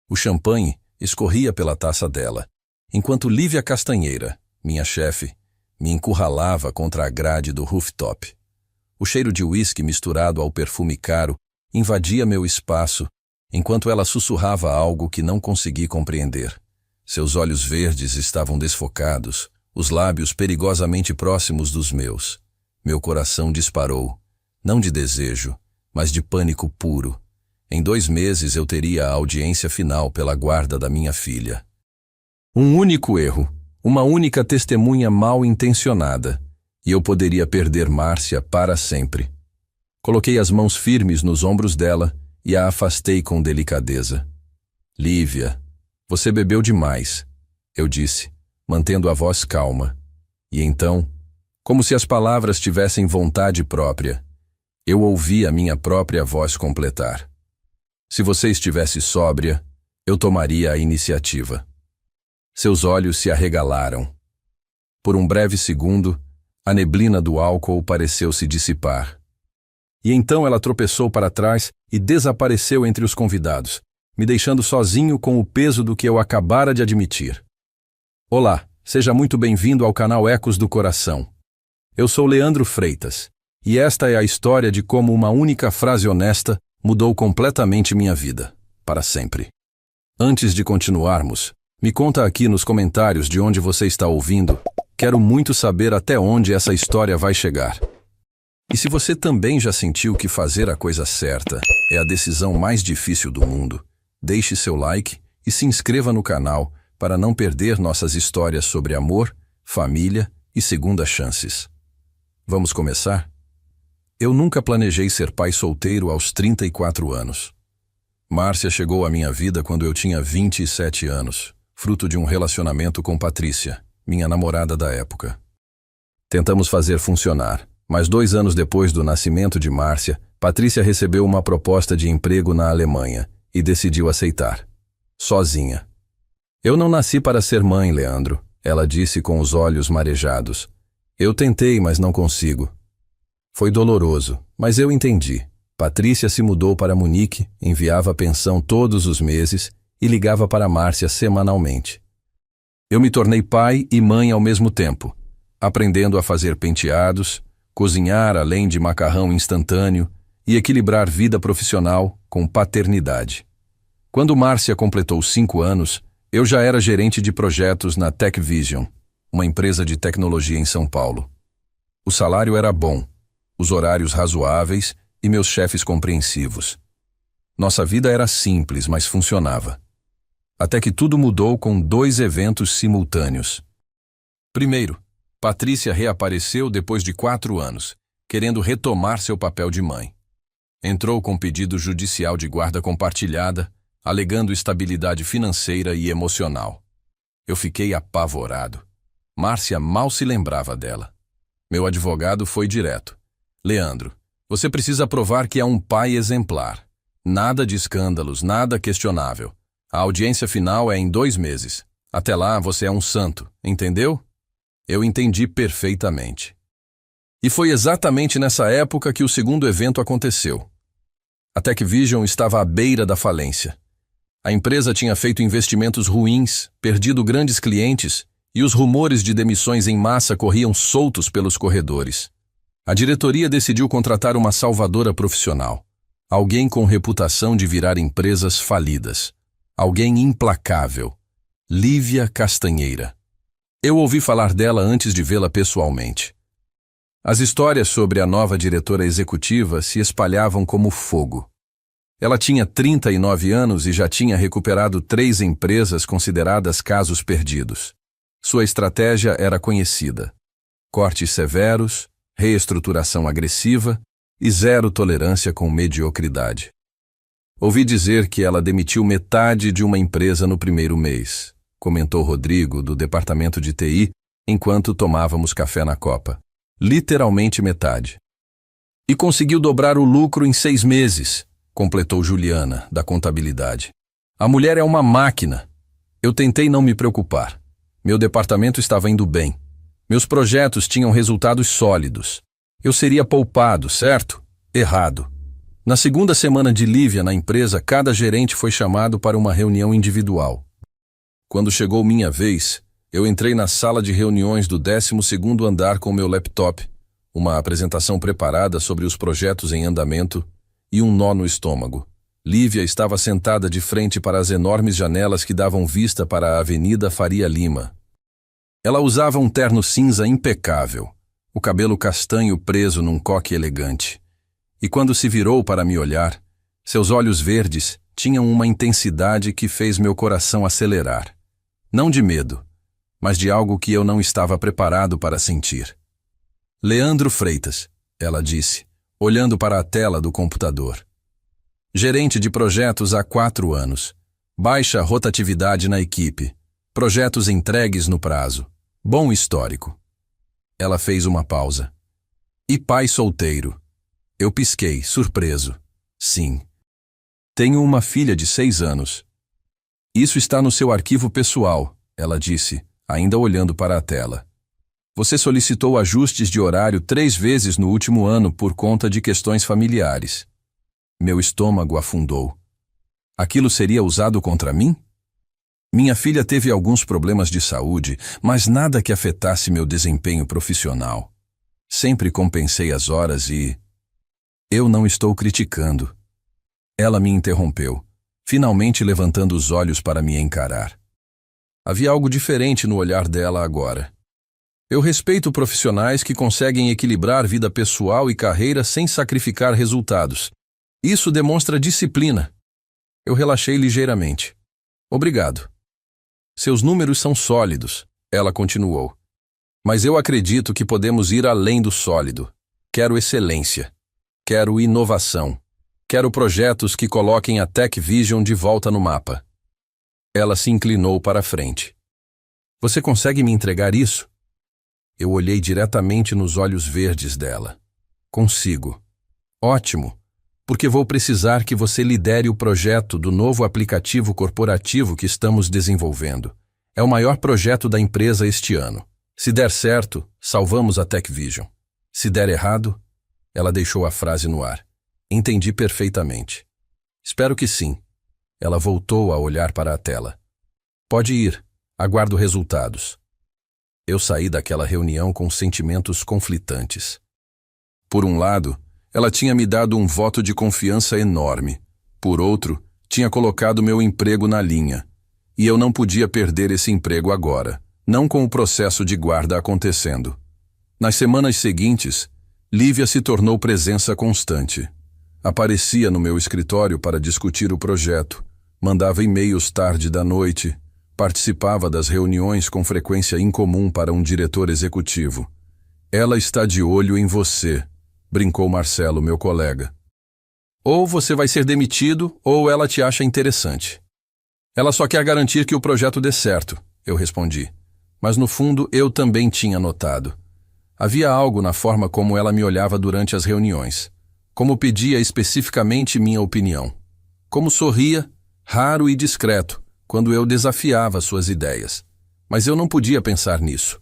O champanhe escorria pela taça dela, enquanto Lívia Castanheira, minha chefe, me encurralava contra a grade do rooftop. O cheiro de uísque misturado ao perfume caro invadia meu espaço, enquanto ela sussurrava algo que não consegui compreender. Seus olhos verdes estavam desfocados, os lábios perigosamente próximos dos meus. Meu coração disparou, não de desejo, mas de pânico puro. Em 2 meses eu teria a audiência final pela guarda da minha filha. Um único erro, uma única testemunha mal intencionada, e eu poderia perder Márcia para sempre. Coloquei as mãos firmes nos ombros dela e a afastei com delicadeza. Lívia, você bebeu demais, eu disse, mantendo a voz calma. E então, como se as palavras tivessem vontade própria, eu ouvi a minha própria voz completar. Se você estivesse sóbria, eu tomaria a iniciativa. Seus olhos se arregalaram. Por um breve segundo, a neblina do álcool pareceu se dissipar. E então ela tropeçou para trás e desapareceu entre os convidados, me deixando sozinho com o peso do que eu acabara de admitir. Olá, seja muito bem-vindo ao canal Ecos do Coração. Eu sou Leandro Freitas, e esta é a história de como uma única frase honesta mudou completamente minha vida, para sempre. Antes de continuarmos, me conta aqui nos comentários de onde você está ouvindo. Quero muito saber até onde essa história vai chegar. E se você também já sentiu que fazer a coisa certa é a decisão mais difícil do mundo, deixe seu like e se inscreva no canal para não perder nossas histórias sobre amor, família e segundas chances. Vamos começar? Eu nunca planejei ser pai solteiro aos 34 anos. Márcia chegou à minha vida quando eu tinha 27 anos, fruto de um relacionamento com Patrícia, minha namorada da época. Tentamos fazer funcionar, mas 2 anos depois do nascimento de Márcia, Patrícia recebeu uma proposta de emprego na Alemanha e decidiu aceitar. Sozinha. Eu não nasci para ser mãe, Leandro, ela disse com os olhos marejados. Eu tentei, mas não consigo. Foi doloroso, mas eu entendi. Patrícia se mudou para Munique, enviava pensão todos os meses e ligava para Márcia semanalmente. Eu me tornei pai e mãe ao mesmo tempo, aprendendo a fazer penteados, cozinhar além de macarrão instantâneo e equilibrar vida profissional com paternidade. Quando Márcia completou 5 anos, eu já era gerente de projetos na TechVision, uma empresa de tecnologia em São Paulo. O salário era bom, os horários razoáveis e meus chefes compreensivos. Nossa vida era simples, mas funcionava. Até que tudo mudou com 2 eventos simultâneos. Primeiro, Patrícia reapareceu depois de 4 anos, querendo retomar seu papel de mãe. Entrou com pedido judicial de guarda compartilhada, alegando estabilidade financeira e emocional. Eu fiquei apavorado. Márcia mal se lembrava dela. Meu advogado foi direto. Leandro, você precisa provar que é um pai exemplar. Nada de escândalos, nada questionável. A audiência final é em 2 meses. Até lá você é um santo, entendeu? Eu entendi perfeitamente. E foi exatamente nessa época que o segundo evento aconteceu. A TechVision estava à beira da falência. A empresa tinha feito investimentos ruins, perdido grandes clientes, e os rumores de demissões em massa corriam soltos pelos corredores. A diretoria decidiu contratar uma salvadora profissional, alguém com reputação de virar empresas falidas, alguém implacável, Lívia Castanheira. Eu ouvi falar dela antes de vê-la pessoalmente. As histórias sobre a nova diretora executiva se espalhavam como fogo. Ela tinha 39 anos e já tinha recuperado 3 empresas consideradas casos perdidos. Sua estratégia era conhecida: cortes severos, reestruturação agressiva e zero tolerância com mediocridade. Ouvi dizer que ela demitiu metade de uma empresa no primeiro mês, comentou Rodrigo, do departamento de TI, enquanto tomávamos café na copa. Literalmente metade. E conseguiu dobrar o lucro em 6 meses, completou Juliana, da contabilidade. A mulher é uma máquina. Eu tentei não me preocupar. Meu departamento estava indo bem. Meus projetos tinham resultados sólidos. Eu seria poupado, certo? Errado. Na segunda semana de Lívia na empresa, cada gerente foi chamado para uma reunião individual. Quando chegou minha vez, eu entrei na sala de reuniões do 12º andar com meu laptop, uma apresentação preparada sobre os projetos em andamento e um nó no estômago. Lívia estava sentada de frente para as enormes janelas que davam vista para a Avenida Faria Lima. Ela usava um terno cinza impecável, o cabelo castanho preso num coque elegante. E quando se virou para me olhar, seus olhos verdes tinham uma intensidade que fez meu coração acelerar. Não de medo, mas de algo que eu não estava preparado para sentir. Leandro Freitas, ela disse, olhando para a tela do computador. Gerente de projetos há 4 anos. Baixa rotatividade na equipe. Projetos entregues no prazo. Bom histórico. Ela fez uma pausa. E pai solteiro. Eu pisquei, surpreso. Sim. Tenho uma filha de 6 anos. Isso está no seu arquivo pessoal, ela disse, ainda olhando para a tela. Você solicitou ajustes de horário 3 vezes no último ano por conta de questões familiares. Meu estômago afundou. Aquilo seria usado contra mim? Minha filha teve alguns problemas de saúde, mas nada que afetasse meu desempenho profissional. Sempre compensei as horas e... Eu não estou criticando. Ela me interrompeu, finalmente levantando os olhos para me encarar. Havia algo diferente no olhar dela agora. Eu respeito profissionais que conseguem equilibrar vida pessoal e carreira sem sacrificar resultados. Isso demonstra disciplina. Eu relaxei ligeiramente. Obrigado. Seus números são sólidos, ela continuou. Mas eu acredito que podemos ir além do sólido. Quero excelência. Quero inovação. Quero projetos que coloquem a Tech Vision de volta no mapa. Ela se inclinou para a frente. Você consegue me entregar isso? Eu olhei diretamente nos olhos verdes dela. Consigo. Ótimo. Porque vou precisar que você lidere o projeto do novo aplicativo corporativo que estamos desenvolvendo. É o maior projeto da empresa este ano. Se der certo, salvamos a Tech Vision. Se der errado, ela deixou a frase no ar. Entendi perfeitamente. Espero que sim. Ela voltou a olhar para a tela. Pode ir. Aguardo resultados. Eu saí daquela reunião com sentimentos conflitantes. Por um lado, ela tinha me dado um voto de confiança enorme. Por outro, tinha colocado meu emprego na linha. E eu não podia perder esse emprego agora, não com o processo de guarda acontecendo. Nas semanas seguintes, Lívia se tornou presença constante. Aparecia no meu escritório para discutir o projeto, mandava e-mails tarde da noite, participava das reuniões com frequência incomum para um diretor executivo. Ela está de olho em você, brincou Marcelo, meu colega. Ou você vai ser demitido, ou ela te acha interessante. Ela só quer garantir que o projeto dê certo, eu respondi. Mas no fundo eu também tinha notado. Havia algo na forma como ela me olhava durante as reuniões. Como pedia especificamente minha opinião. Como sorria, raro e discreto, quando eu desafiava suas ideias. Mas eu não podia pensar nisso.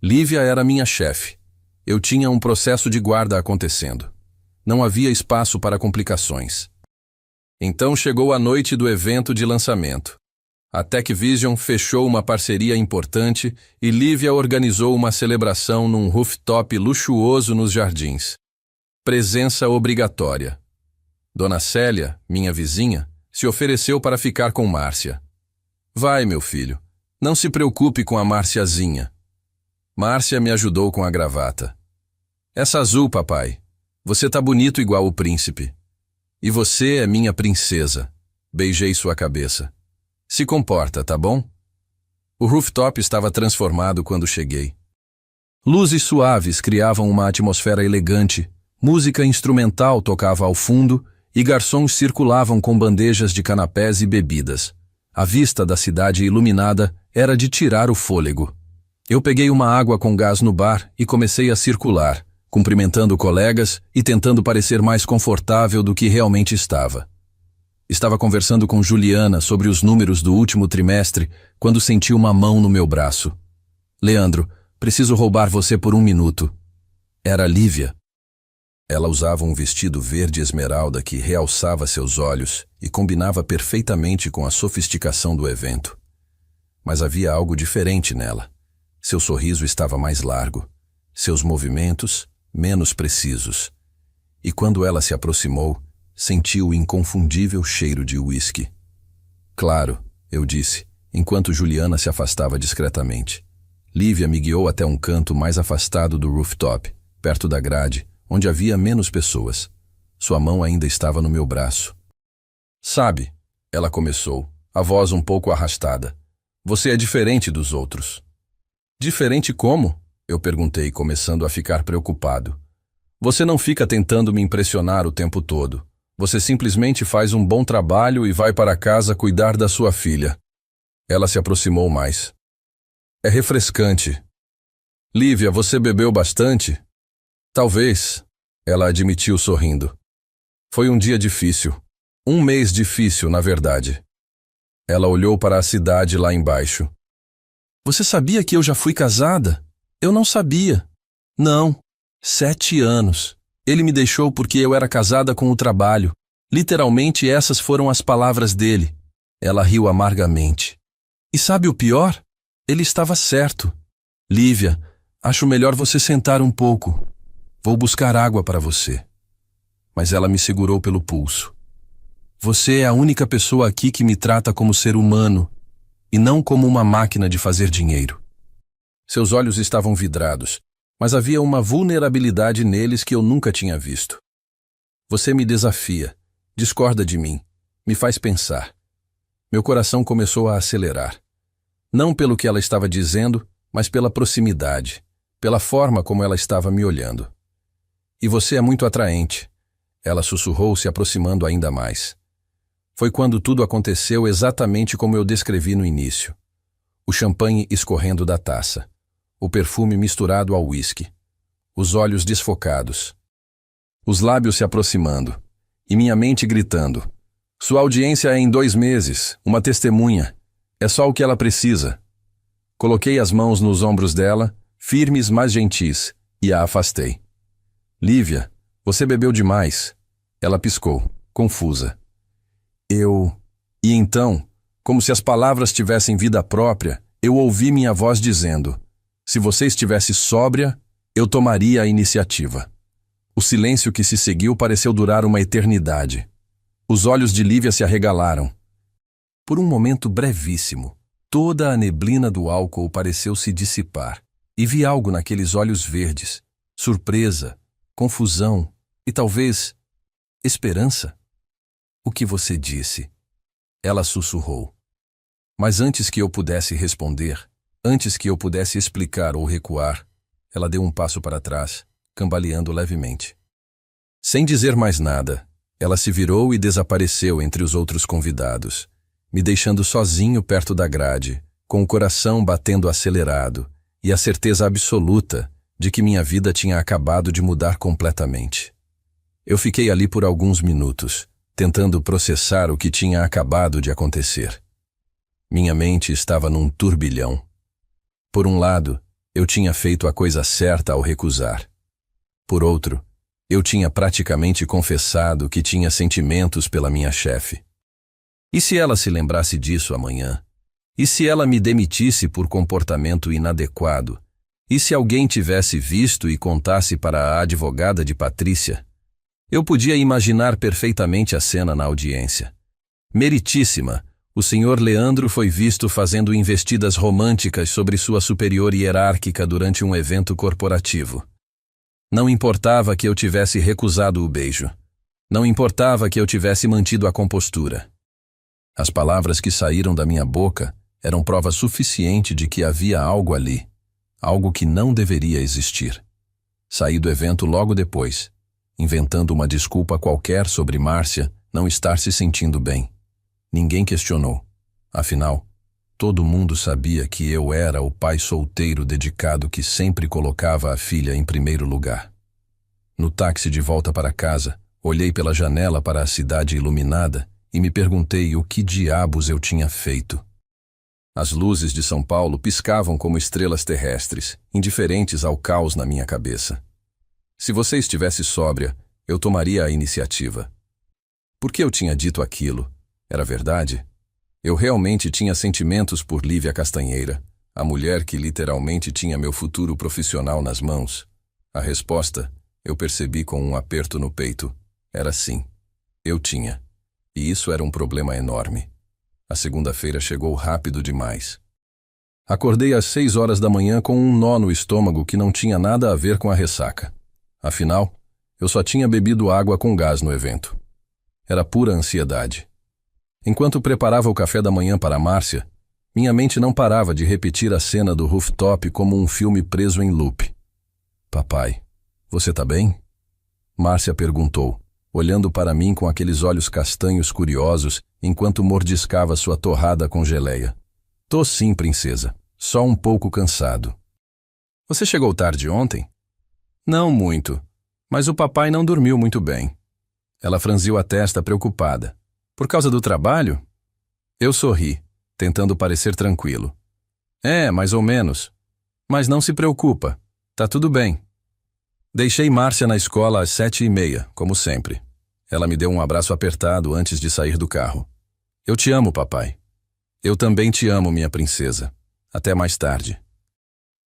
Lívia era minha chefe. Eu tinha um processo de guarda acontecendo. Não havia espaço para complicações. Então chegou a noite do evento de lançamento. A Tech Vision fechou uma parceria importante e Lívia organizou uma celebração num rooftop luxuoso nos jardins. Presença obrigatória. Dona Célia, minha vizinha, se ofereceu para ficar com Márcia. Vai, meu filho, não se preocupe com a Márciazinha. Márcia me ajudou com a gravata. Essa azul, papai. Você tá bonito igual o príncipe. E você é minha princesa. Beijei sua cabeça. Se comporta, tá bom? O rooftop estava transformado quando cheguei. Luzes suaves criavam uma atmosfera elegante, música instrumental tocava ao fundo e garçons circulavam com bandejas de canapés e bebidas. A vista da cidade iluminada era de tirar o fôlego. Eu peguei uma água com gás no bar e comecei a circular, cumprimentando colegas e tentando parecer mais confortável do que realmente estava. Estava conversando com Juliana sobre os números do último trimestre quando senti uma mão no meu braço. Leandro, preciso roubar você por 1 minuto. Era Lívia. Ela usava um vestido verde esmeralda que realçava seus olhos e combinava perfeitamente com a sofisticação do evento. Mas havia algo diferente nela. Seu sorriso estava mais largo, seus movimentos menos precisos. E quando ela se aproximou, senti o inconfundível cheiro de uísque. Claro, eu disse, enquanto Juliana se afastava discretamente. Lívia me guiou até um canto mais afastado do rooftop, perto da grade, onde havia menos pessoas. Sua mão ainda estava no meu braço. Sabe, ela começou, a voz um pouco arrastada. Você é diferente dos outros. Diferente como? Eu perguntei, começando a ficar preocupado. Você não fica tentando me impressionar o tempo todo. Você simplesmente faz um bom trabalho e vai para casa cuidar da sua filha. Ela se aproximou mais. É refrescante. Lívia, você bebeu bastante? Talvez, ela admitiu sorrindo. Foi um dia difícil. Um mês difícil, na verdade. Ela olhou para a cidade lá embaixo. Você sabia que eu já fui casada? Eu não sabia. Não. 7 anos. Ele me deixou porque eu era casada com o trabalho. Literalmente essas foram as palavras dele. Ela riu amargamente. E sabe o pior? Ele estava certo. Lívia, acho melhor você sentar um pouco. Vou buscar água para você. Mas ela me segurou pelo pulso. Você é a única pessoa aqui que me trata como ser humano e não como uma máquina de fazer dinheiro. Seus olhos estavam vidrados, mas havia uma vulnerabilidade neles que eu nunca tinha visto. Você me desafia, discorda de mim, me faz pensar. Meu coração começou a acelerar. Não pelo que ela estava dizendo, mas pela proximidade, pela forma como ela estava me olhando. E você é muito atraente, ela sussurrou, se aproximando ainda mais. Foi quando tudo aconteceu exatamente como eu descrevi no início. O champanhe escorrendo da taça, o perfume misturado ao uísque, os olhos desfocados, os lábios se aproximando, e minha mente gritando. Sua audiência é em 2 meses, uma testemunha. É só o que ela precisa. Coloquei as mãos nos ombros dela, firmes mas gentis, e a afastei. Lívia, você bebeu demais. Ela piscou, confusa. E então, como se as palavras tivessem vida própria, eu ouvi minha voz dizendo: se você estivesse sóbria, eu tomaria a iniciativa. O silêncio que se seguiu pareceu durar uma eternidade. Os olhos de Lívia se arregalaram. Por um momento brevíssimo, toda a neblina do álcool pareceu se dissipar, e vi algo naqueles olhos verdes: surpresa, confusão e talvez esperança. O que você disse? Ela sussurrou. Mas antes que eu pudesse responder, antes que eu pudesse explicar ou recuar, ela deu um passo para trás, cambaleando levemente. Sem dizer mais nada, ela se virou e desapareceu entre os outros convidados, me deixando sozinho perto da grade, com o coração batendo acelerado e a certeza absoluta de que minha vida tinha acabado de mudar completamente. Eu fiquei ali por alguns minutos, tentando processar o que tinha acabado de acontecer. Minha mente estava num turbilhão. Por um lado, eu tinha feito a coisa certa ao recusar. Por outro, eu tinha praticamente confessado que tinha sentimentos pela minha chefe. E se ela se lembrasse disso amanhã? E se ela me demitisse por comportamento inadequado? E se alguém tivesse visto e contasse para a advogada de Patrícia? Eu podia imaginar perfeitamente a cena na audiência. Meritíssima, o senhor Leandro foi visto fazendo investidas românticas sobre sua superior hierárquica durante um evento corporativo. Não importava que eu tivesse recusado o beijo. Não importava que eu tivesse mantido a compostura. As palavras que saíram da minha boca eram prova suficiente de que havia algo ali, algo que não deveria existir. Saí do evento logo depois, inventando uma desculpa qualquer sobre Márcia não estar se sentindo bem. Ninguém questionou. Afinal, todo mundo sabia que eu era o pai solteiro dedicado que sempre colocava a filha em primeiro lugar. No táxi de volta para casa, olhei pela janela para a cidade iluminada e me perguntei o que diabos eu tinha feito. As luzes de São Paulo piscavam como estrelas terrestres, indiferentes ao caos na minha cabeça. Se você estivesse sóbria, eu tomaria a iniciativa. Por que eu tinha dito aquilo? Era verdade? Eu realmente tinha sentimentos por Lívia Castanheira, a mulher que literalmente tinha meu futuro profissional nas mãos. A resposta, eu percebi com um aperto no peito, era sim. Eu tinha. E isso era um problema enorme. A segunda-feira chegou rápido demais. Acordei às 6 horas da manhã com um nó no estômago que não tinha nada a ver com a ressaca. Afinal, eu só tinha bebido água com gás no evento. Era pura ansiedade. Enquanto preparava o café da manhã para Márcia, minha mente não parava de repetir a cena do rooftop como um filme preso em loop. Papai, você tá bem? Márcia perguntou, olhando para mim com aqueles olhos castanhos curiosos enquanto mordiscava sua torrada com geleia. Tô sim, princesa, só um pouco cansado. Você chegou tarde ontem? Não muito, mas o papai não dormiu muito bem. Ela franziu a testa preocupada. Por causa do trabalho? Eu sorri, tentando parecer tranquilo. É, mais ou menos. Mas não se preocupa, tá tudo bem. Deixei Márcia na escola às 7h30, como sempre. Ela me deu um abraço apertado antes de sair do carro. Eu te amo, papai. Eu também te amo, minha princesa. Até mais tarde.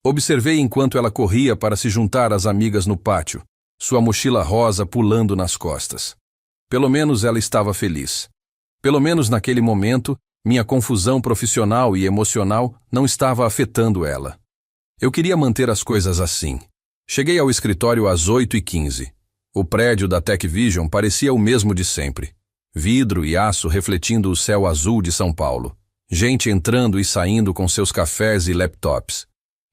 Observei enquanto ela corria para se juntar às amigas no pátio, sua mochila rosa pulando nas costas. Pelo menos ela estava feliz. Pelo menos naquele momento, minha confusão profissional e emocional não estava afetando ela. Eu queria manter as coisas assim. Cheguei ao escritório às 8h15. O prédio da TechVision parecia o mesmo de sempre. Vidro e aço refletindo o céu azul de São Paulo. Gente entrando e saindo com seus cafés e laptops.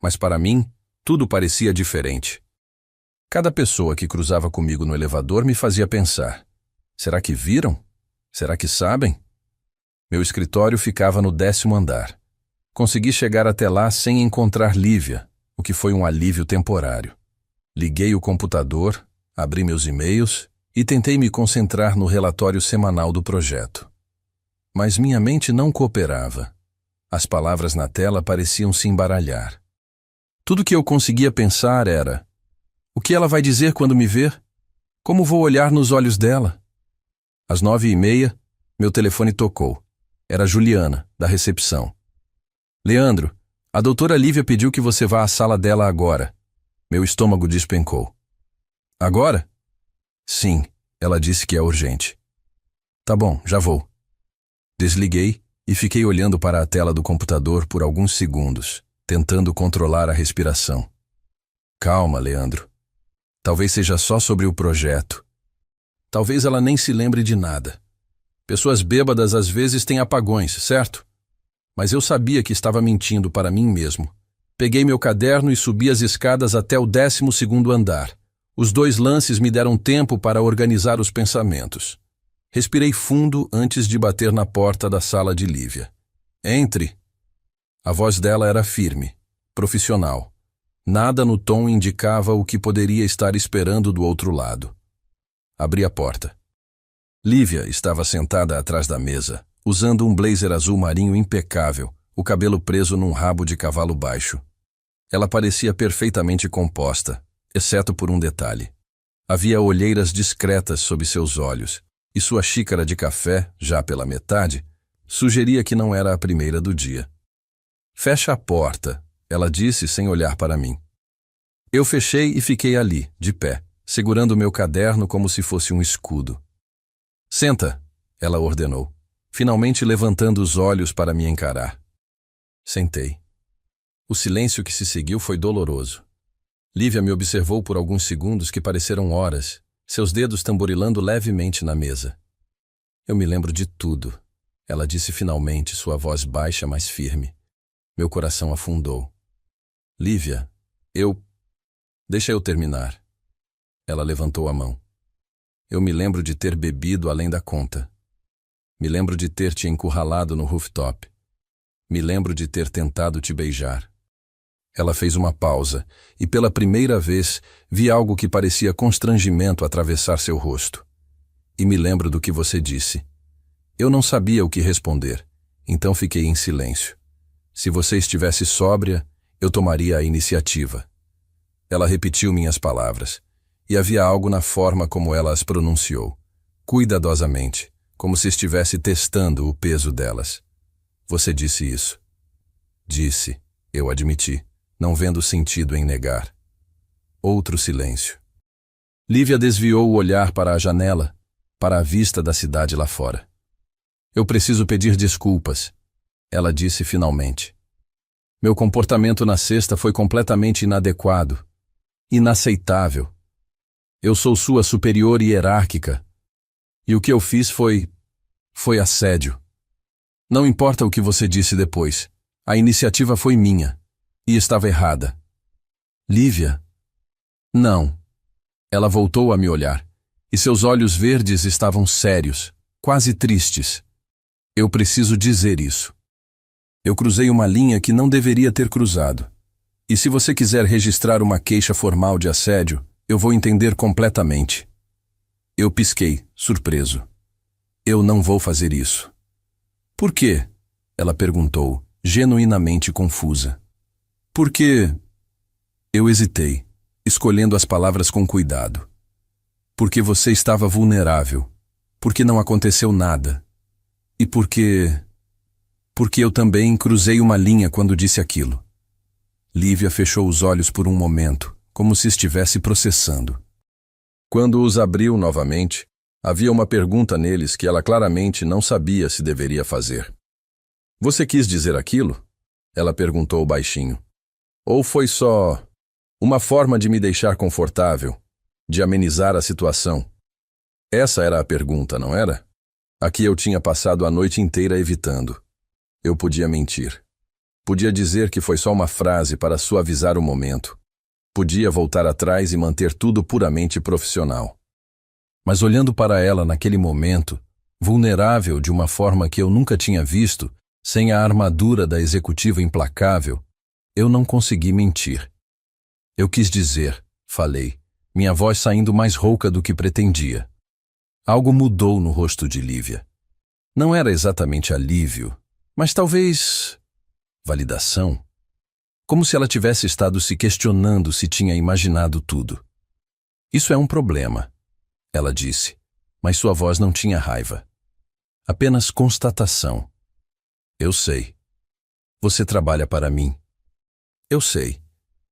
Mas para mim, tudo parecia diferente. Cada pessoa que cruzava comigo no elevador me fazia pensar. Será que viram? Será que sabem? Meu escritório ficava no 10º andar. Consegui chegar até lá sem encontrar Lívia, o que foi um alívio temporário. Liguei o computador, abri meus e-mails e tentei me concentrar no relatório semanal do projeto. Mas minha mente não cooperava. As palavras na tela pareciam se embaralhar. Tudo que eu conseguia pensar era: o que ela vai dizer quando me ver? Como vou olhar nos olhos dela? Às 9h30, meu telefone tocou. Era Juliana, da recepção. Leandro, a doutora Lívia pediu que você vá à sala dela agora. Meu estômago despencou. Agora? Sim, ela disse que é urgente. Tá bom, já vou. Desliguei e fiquei olhando para a tela do computador por alguns segundos, tentando controlar a respiração. Calma, Leandro. Talvez seja só sobre o projeto. Talvez ela nem se lembre de nada. Pessoas bêbadas às vezes têm apagões, certo? Mas eu sabia que estava mentindo para mim mesmo. Peguei meu caderno e subi as escadas até o 12º andar. Os 2 lances me deram tempo para organizar os pensamentos. Respirei fundo antes de bater na porta da sala de Lívia. Entre. A voz dela era firme, profissional. Nada no tom indicava o que poderia estar esperando do outro lado. Abri a porta. Lívia estava sentada atrás da mesa, usando um blazer azul marinho impecável, o cabelo preso num rabo de cavalo baixo. Ela parecia perfeitamente composta, exceto por um detalhe. Havia olheiras discretas sob seus olhos, e sua xícara de café, já pela metade, sugeria que não era a primeira do dia. Fecha a porta, ela disse sem olhar para mim. Eu fechei e fiquei ali, de pé, segurando meu caderno como se fosse um escudo. Senta, ela ordenou, finalmente levantando os olhos para me encarar. Sentei. O silêncio que se seguiu foi doloroso. Lívia me observou por alguns segundos que pareceram horas, seus dedos tamborilando levemente na mesa. Eu me lembro de tudo, ela disse finalmente, sua voz baixa, mas firme. Meu coração afundou. Lívia, Deixa eu terminar. Ela levantou a mão. Eu me lembro de ter bebido além da conta. Me lembro de ter te encurralado no rooftop. Me lembro de ter tentado te beijar. Ela fez uma pausa, e pela primeira vez vi algo que parecia constrangimento atravessar seu rosto. E me lembro do que você disse. Eu não sabia o que responder, então fiquei em silêncio. Se você estivesse sóbria, eu tomaria a iniciativa. Ela repetiu minhas palavras, e havia algo na forma como ela as pronunciou, cuidadosamente, como se estivesse testando o peso delas. Você disse isso. Disse, eu admiti, não vendo sentido em negar. Outro silêncio. Lívia desviou o olhar para a janela, para a vista da cidade lá fora. Eu preciso pedir desculpas, ela disse finalmente. Meu comportamento na sexta foi completamente inadequado, inaceitável. Eu sou sua superior hierárquica, e o que eu fiz foi assédio. Não importa o que você disse depois, a iniciativa foi minha, e estava errada. Lívia? Não. Ela voltou a me olhar, e seus olhos verdes estavam sérios, quase tristes. Eu preciso dizer isso. Eu cruzei uma linha que não deveria ter cruzado. E se você quiser registrar uma queixa formal de assédio, eu vou entender completamente. Eu pisquei, surpreso. Eu não vou fazer isso. Por quê? Ela perguntou, genuinamente confusa. Porque... Eu hesitei, escolhendo as palavras com cuidado. Porque você estava vulnerável. Porque não aconteceu nada. E porque eu também cruzei uma linha quando disse aquilo. Lívia fechou os olhos por um momento, como se estivesse processando. Quando os abriu novamente, havia uma pergunta neles que ela claramente não sabia se deveria fazer. Você quis dizer aquilo? Ela perguntou baixinho. Ou foi só uma forma de me deixar confortável, de amenizar a situação? Essa era a pergunta, não era? A que eu tinha passado a noite inteira evitando. Eu podia mentir. Podia dizer que foi só uma frase para suavizar o momento. Podia voltar atrás e manter tudo puramente profissional. Mas olhando para ela naquele momento, vulnerável de uma forma que eu nunca tinha visto, sem a armadura da executiva implacável, eu não consegui mentir. Eu quis dizer, falei, minha voz saindo mais rouca do que pretendia. Algo mudou no rosto de Lívia. Não era exatamente alívio, mas talvez validação. Como se ela tivesse estado se questionando se tinha imaginado tudo. Isso é um problema, ela disse, mas sua voz não tinha raiva. Apenas constatação. Eu sei. Você trabalha para mim. Eu sei.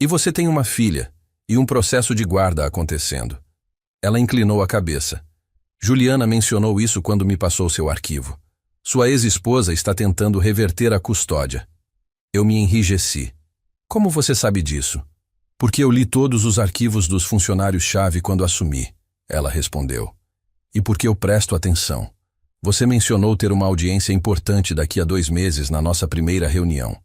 E você tem uma filha e um processo de guarda acontecendo. Ela inclinou a cabeça. Juliana mencionou isso quando me passou seu arquivo. Sua ex-esposa está tentando reverter a custódia. Eu me enrijeci. Como você sabe disso? Porque eu li todos os arquivos dos funcionários-chave quando assumi, ela respondeu. E porque eu presto atenção. Você mencionou ter uma audiência importante daqui a 2 meses na nossa primeira reunião.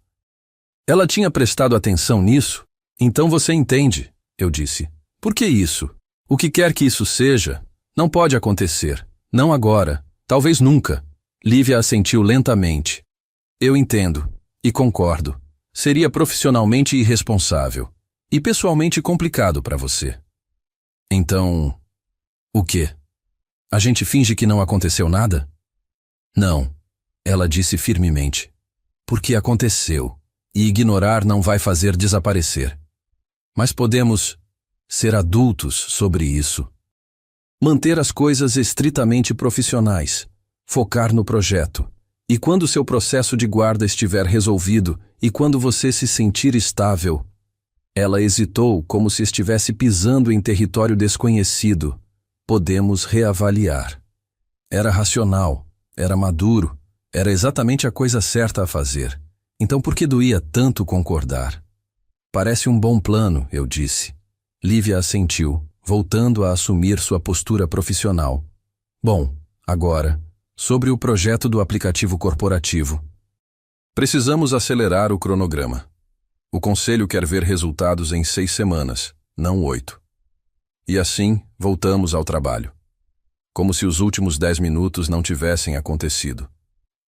Ela tinha prestado atenção nisso? Então você entende, eu disse. Por que isso? O que quer que isso seja, não pode acontecer. Não agora. Talvez nunca. Lívia assentiu lentamente. Eu entendo. E concordo. Seria profissionalmente irresponsável. E pessoalmente complicado para você. Então... O quê? A gente finge que não aconteceu nada? Não. Ela disse firmemente. Porque aconteceu. E ignorar não vai fazer desaparecer. Mas podemos ser adultos sobre isso. Manter as coisas estritamente profissionais. Focar no projeto. E quando seu processo de guarda estiver resolvido e quando você se sentir estável... Ela hesitou como se estivesse pisando em território desconhecido. Podemos reavaliar. Era racional, era maduro, era exatamente a coisa certa a fazer. Então por que doía tanto concordar? Parece um bom plano, eu disse. Lívia assentiu, voltando a assumir sua postura profissional. Bom, agora... Sobre o projeto do aplicativo corporativo. Precisamos acelerar o cronograma. O Conselho quer ver resultados em 6 semanas, não 8. E assim, voltamos ao trabalho. Como se os últimos 10 minutos não tivessem acontecido.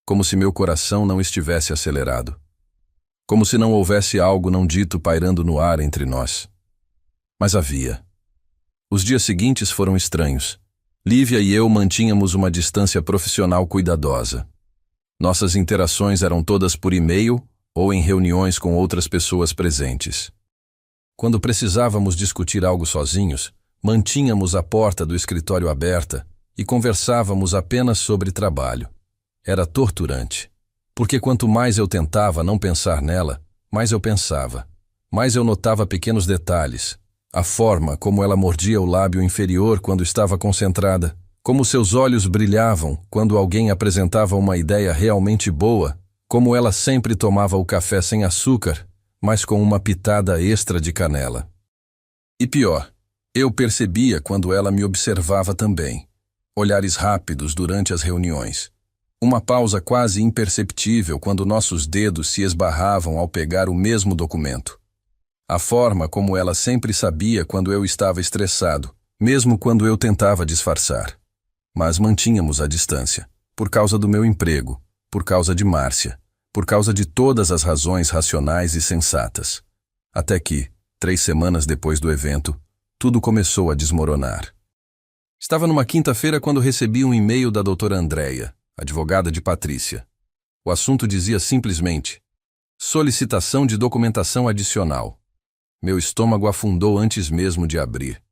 Como se meu coração não estivesse acelerado. Como se não houvesse algo não dito pairando no ar entre nós. Mas havia. Os dias seguintes foram estranhos. Lívia e eu mantínhamos uma distância profissional cuidadosa. Nossas interações eram todas por e-mail ou em reuniões com outras pessoas presentes. Quando precisávamos discutir algo sozinhos, Mantínhamos a porta do escritório aberta e conversávamos apenas sobre trabalho. Era torturante, porque quanto mais eu tentava não pensar nela, mais eu pensava. Mais eu notava pequenos detalhes, a forma como ela mordia o lábio inferior quando estava concentrada, como seus olhos brilhavam quando alguém apresentava uma ideia realmente boa, como ela sempre tomava o café sem açúcar, mas com uma pitada extra de canela. E pior, eu percebia quando ela me observava também. Olhares rápidos durante as reuniões. Uma pausa quase imperceptível quando nossos dedos se esbarravam ao pegar o mesmo documento. A forma como ela sempre sabia quando eu estava estressado, mesmo quando eu tentava disfarçar. Mas mantínhamos a distância, por causa do meu emprego, por causa de Márcia, por causa de todas as razões racionais e sensatas. Até que, 3 semanas depois do evento, tudo começou a desmoronar. Estava numa quinta-feira quando recebi um e-mail da doutora Andréia, advogada de Patrícia. O assunto dizia simplesmente: solicitação de documentação adicional. Meu estômago afundou antes mesmo de abrir.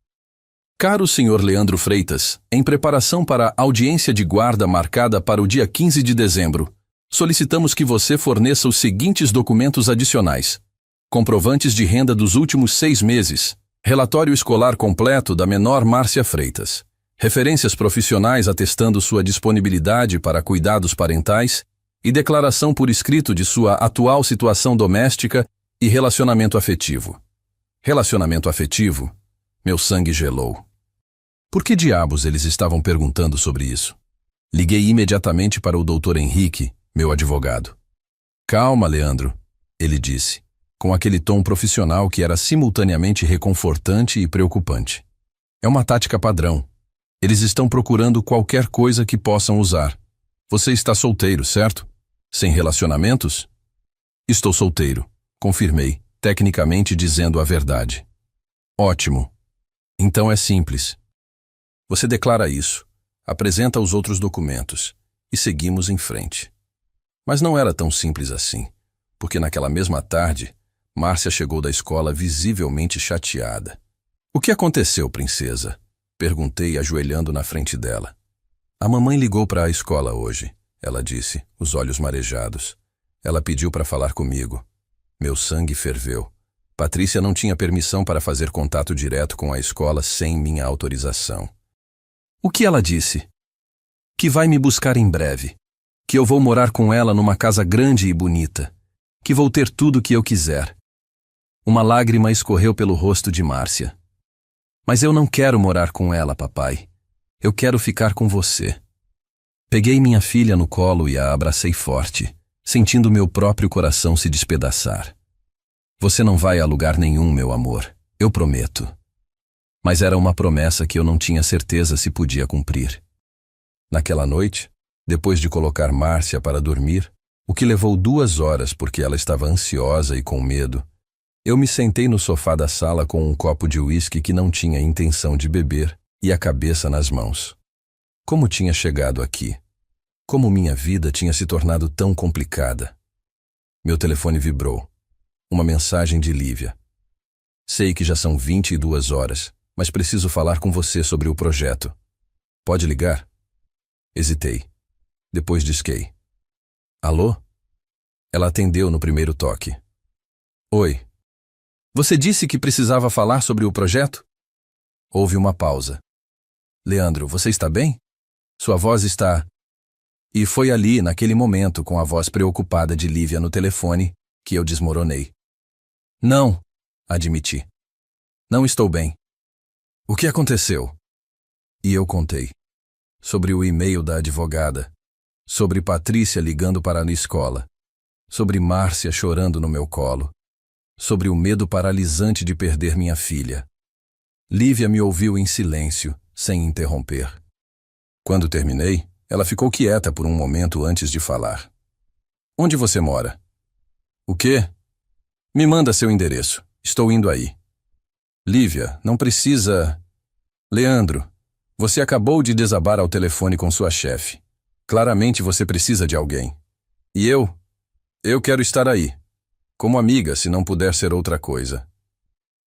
Caro Sr. Leandro Freitas, em preparação para a audiência de guarda marcada para o dia 15 de dezembro, solicitamos que você forneça os seguintes documentos adicionais: comprovantes de renda dos últimos 6 meses, relatório escolar completo da menor Márcia Freitas, referências profissionais atestando sua disponibilidade para cuidados parentais e declaração por escrito de sua atual situação doméstica e relacionamento afetivo. Relacionamento afetivo? Meu sangue gelou. Por que diabos eles estavam perguntando sobre isso? Liguei imediatamente para o Dr. Henrique, meu advogado. Calma, Leandro, ele disse, com aquele tom profissional que era simultaneamente reconfortante e preocupante. É uma tática padrão. Eles estão procurando qualquer coisa que possam usar. Você está solteiro, certo? Sem relacionamentos? Estou solteiro, confirmei, tecnicamente dizendo a verdade. Ótimo. Então é simples. Você declara isso, apresenta os outros documentos e seguimos em frente. Mas não era tão simples assim, porque naquela mesma tarde, Márcia chegou da escola visivelmente chateada. O que aconteceu, princesa? Perguntei, ajoelhando na frente dela. A mamãe ligou para a escola hoje, ela disse, os olhos marejados. Ela pediu para falar comigo. Meu sangue ferveu. Patrícia não tinha permissão para fazer contato direto com a escola sem minha autorização. O que ela disse? Que vai me buscar em breve. Que eu vou morar com ela numa casa grande e bonita. Que vou ter tudo o que eu quiser. Uma lágrima escorreu pelo rosto de Márcia. Mas eu não quero morar com ela, papai. Eu quero ficar com você. Peguei minha filha no colo e a abracei forte, sentindo meu próprio coração se despedaçar. Você não vai a lugar nenhum, meu amor, eu prometo. Mas era uma promessa que eu não tinha certeza se podia cumprir. Naquela noite, depois de colocar Márcia para dormir, o que levou 2 horas porque ela estava ansiosa e com medo, eu me sentei no sofá da sala com um copo de uísque que não tinha intenção de beber e a cabeça nas mãos. Como tinha chegado aqui? Como minha vida tinha se tornado tão complicada? Meu telefone vibrou. Uma mensagem de Lívia. Sei que já são 22 horas, mas preciso falar com você sobre o projeto. Pode ligar? Hesitei. Depois disquei. Alô? Ela atendeu no primeiro toque. Oi. Você disse que precisava falar sobre o projeto? Houve uma pausa. Leandro, você está bem? Sua voz está... E foi ali, naquele momento, com a voz preocupada de Lívia no telefone, que eu desmoronei. Não, admiti. Não estou bem. O que aconteceu? E eu contei. Sobre o e-mail da advogada. Sobre Patrícia ligando para a escola. Sobre Márcia chorando no meu colo. Sobre o medo paralisante de perder minha filha. Lívia me ouviu em silêncio, sem interromper. Quando terminei, ela ficou quieta por um momento antes de falar. Onde você mora? O quê? Me manda seu endereço. Estou indo aí. Lívia, não precisa... Leandro, você acabou de desabar ao telefone com sua chefe. Claramente você precisa de alguém. E eu? Eu quero estar aí. Como amiga, se não puder ser outra coisa.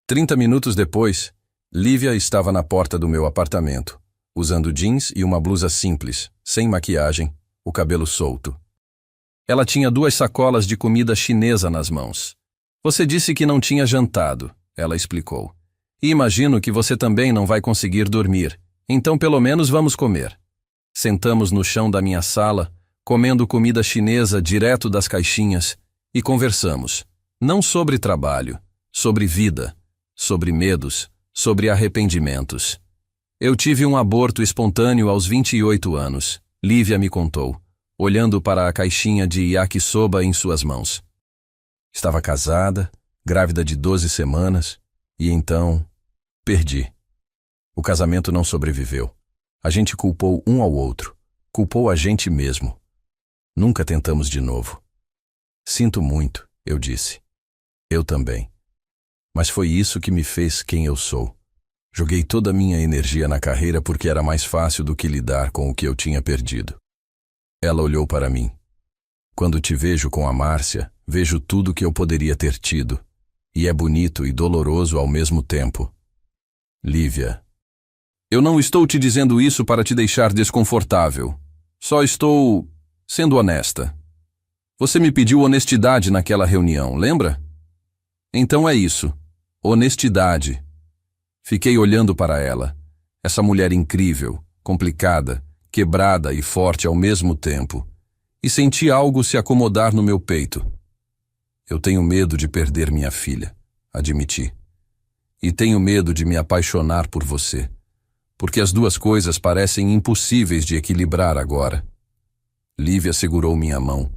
30 minutos depois, Lívia estava na porta do meu apartamento, usando jeans e uma blusa simples, sem maquiagem, o cabelo solto. Ela tinha 2 sacolas de comida chinesa nas mãos. Você disse que não tinha jantado, ela explicou. E imagino que você também não vai conseguir dormir, então pelo menos vamos comer. Sentamos no chão da minha sala, comendo comida chinesa direto das caixinhas, e conversamos, não sobre trabalho, sobre vida, sobre medos, sobre arrependimentos. Eu tive um aborto espontâneo aos 28 anos, Lívia me contou, olhando para a caixinha de yakisoba em suas mãos. Estava casada, grávida de 12 semanas, e então, perdi. O casamento não sobreviveu. A gente culpou um ao outro, culpou a gente mesmo. Nunca tentamos de novo. Sinto muito, eu disse. Eu também. Mas foi isso que me fez quem eu sou. Joguei toda a minha energia na carreira porque era mais fácil do que lidar com o que eu tinha perdido. Ela olhou para mim. Quando te vejo com a Márcia, vejo tudo que eu poderia ter tido. E é bonito e doloroso ao mesmo tempo. Lívia. Eu não estou te dizendo isso para te deixar desconfortável. Só estou sendo honesta. Você me pediu honestidade naquela reunião, lembra? Então é isso. Honestidade. Fiquei olhando para ela. Essa mulher incrível, complicada, quebrada e forte ao mesmo tempo. E senti algo se acomodar no meu peito. Eu tenho medo de perder minha filha, admiti. E tenho medo de me apaixonar por você, porque as duas coisas parecem impossíveis de equilibrar agora. Lívia segurou minha mão.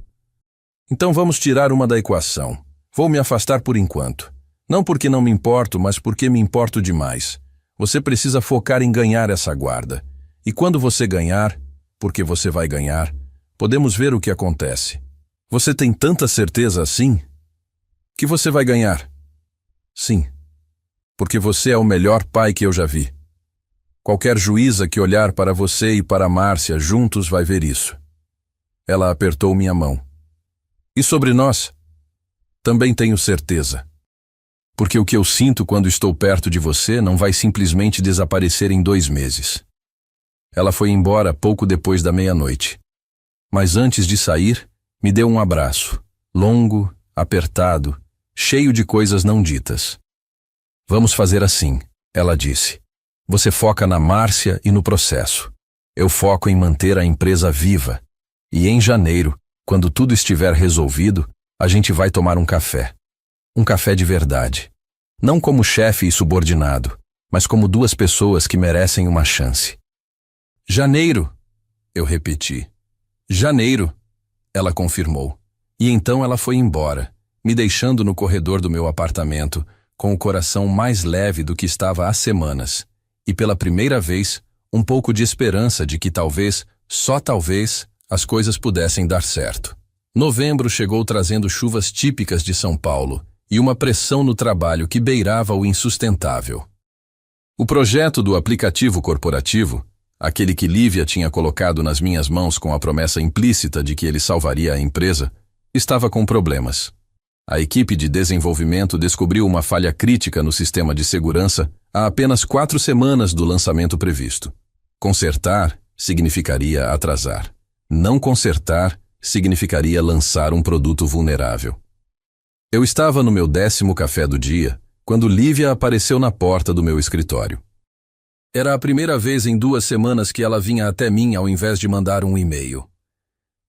Então vamos tirar uma da equação. Vou me afastar por enquanto. Não porque não me importo, mas porque me importo demais. Você precisa focar em ganhar essa guarda. E quando você ganhar, porque você vai ganhar, podemos ver o que acontece. Você tem tanta certeza assim? Que você vai ganhar? Sim. Porque você é o melhor pai que eu já vi. Qualquer juíza que olhar para você e para Márcia juntos vai ver isso. Ela apertou minha mão. E sobre nós? Também tenho certeza. Porque o que eu sinto quando estou perto de você não vai simplesmente desaparecer em 2 meses. Ela foi embora pouco depois da meia-noite. Mas antes de sair, me deu um abraço, longo, apertado, cheio de coisas não ditas. Vamos fazer assim, ela disse. Você foca na Márcia e no processo. Eu foco em manter a empresa viva. E em janeiro, quando tudo estiver resolvido, a gente vai tomar um café. Um café de verdade. Não como chefe e subordinado, mas como 2 pessoas que merecem uma chance. Janeiro, eu repeti. Janeiro, ela confirmou. E então ela foi embora, me deixando no corredor do meu apartamento, com o coração mais leve do que estava há semanas. E pela primeira vez, um pouco de esperança de que talvez, só talvez, as coisas pudessem dar certo. Novembro chegou trazendo chuvas típicas de São Paulo e uma pressão no trabalho que beirava o insustentável. O projeto do aplicativo corporativo, aquele que Lívia tinha colocado nas minhas mãos com a promessa implícita de que ele salvaria a empresa, estava com problemas. A equipe de desenvolvimento descobriu uma falha crítica no sistema de segurança há apenas 4 semanas do lançamento previsto. Consertar significaria atrasar. Não consertar significaria lançar um produto vulnerável. Eu estava no meu 10º café do dia, quando Lívia apareceu na porta do meu escritório. Era a primeira vez em 2 semanas que ela vinha até mim ao invés de mandar um e-mail.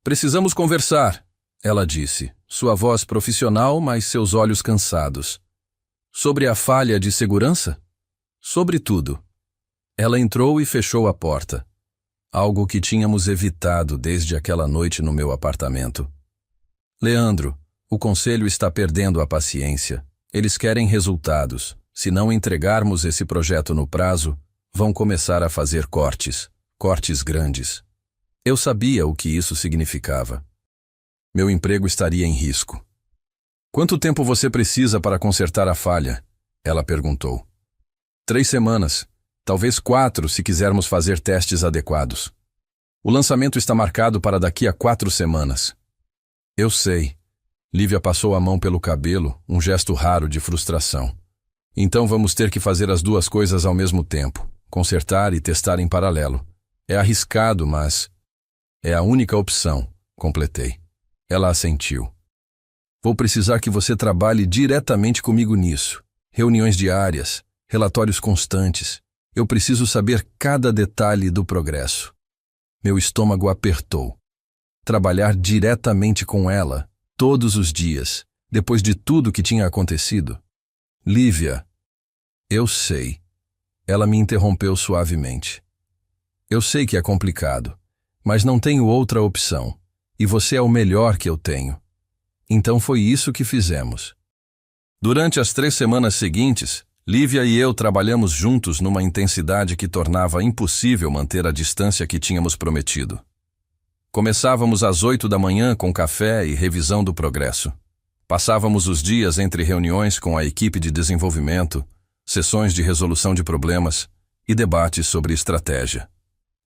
Precisamos conversar, ela disse, sua voz profissional, mas seus olhos cansados. Sobre a falha de segurança? Sobre tudo. Ela entrou e fechou a porta. Algo que tínhamos evitado desde aquela noite no meu apartamento. Leandro, o conselho está perdendo a paciência. Eles querem resultados. Se não entregarmos esse projeto no prazo, vão começar a fazer cortes grandes. Eu sabia o que isso significava. Meu emprego estaria em risco. Quanto tempo você precisa para consertar a falha? Ela perguntou. 3 semanas. Talvez 4 se quisermos fazer testes adequados. O lançamento está marcado para daqui a 4 semanas. Eu sei. Lívia passou a mão pelo cabelo, um gesto raro de frustração. Então vamos ter que fazer as duas coisas ao mesmo tempo, consertar e testar em paralelo. É arriscado, mas é a única opção, completei. Ela assentiu. Vou precisar que você trabalhe diretamente comigo nisso. Reuniões diárias, relatórios constantes. Eu preciso saber cada detalhe do progresso. Meu estômago apertou. Trabalhar diretamente com ela, todos os dias, depois de tudo que tinha acontecido. Lívia, eu sei. Ela me interrompeu suavemente. Eu sei que é complicado, mas não tenho outra opção, e você é o melhor que eu tenho. Então foi isso que fizemos. Durante as 3 semanas seguintes, Lívia e eu trabalhamos juntos numa intensidade que tornava impossível manter a distância que tínhamos prometido. Começávamos às 8 da manhã com café e revisão do progresso. Passávamos os dias entre reuniões com a equipe de desenvolvimento, sessões de resolução de problemas e debates sobre estratégia.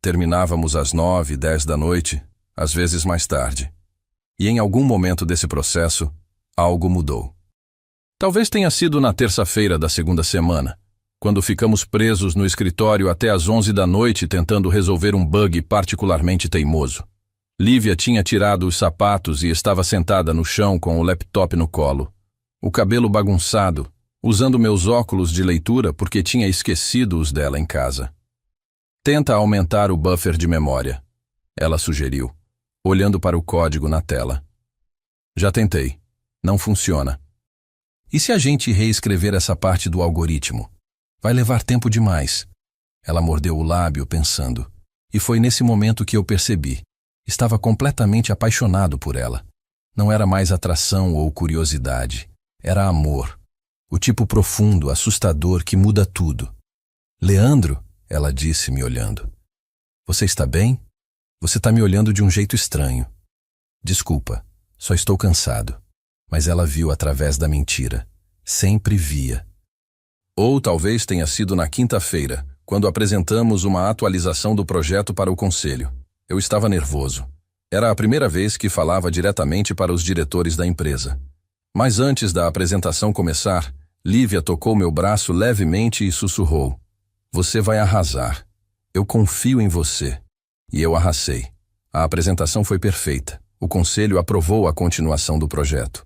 Terminávamos às 9, 10 da noite, às vezes mais tarde. E em algum momento desse processo, algo mudou. Talvez tenha sido na terça-feira da segunda semana, quando ficamos presos no escritório até às 11 da noite tentando resolver um bug particularmente teimoso. Lívia tinha tirado os sapatos e estava sentada no chão com o laptop no colo, o cabelo bagunçado, usando meus óculos de leitura porque tinha esquecido os dela em casa. Tenta aumentar o buffer de memória, ela sugeriu, olhando para o código na tela. Já tentei. Não funciona. E se a gente reescrever essa parte do algoritmo? Vai levar tempo demais. Ela mordeu o lábio pensando. E foi nesse momento que eu percebi. Estava completamente apaixonado por ela. Não era mais atração ou curiosidade. Era amor. O tipo profundo, assustador, que muda tudo. Leandro, ela disse me olhando. Você está bem? Você está me olhando de um jeito estranho. Desculpa, só estou cansado. Mas ela viu através da mentira. Sempre via. Ou talvez tenha sido na quinta-feira, quando apresentamos uma atualização do projeto para o conselho. Eu estava nervoso. Era a primeira vez que falava diretamente para os diretores da empresa. Mas antes da apresentação começar, Lívia tocou meu braço levemente e sussurrou. Você vai arrasar. Eu confio em você. E eu arrasei. A apresentação foi perfeita. O conselho aprovou a continuação do projeto.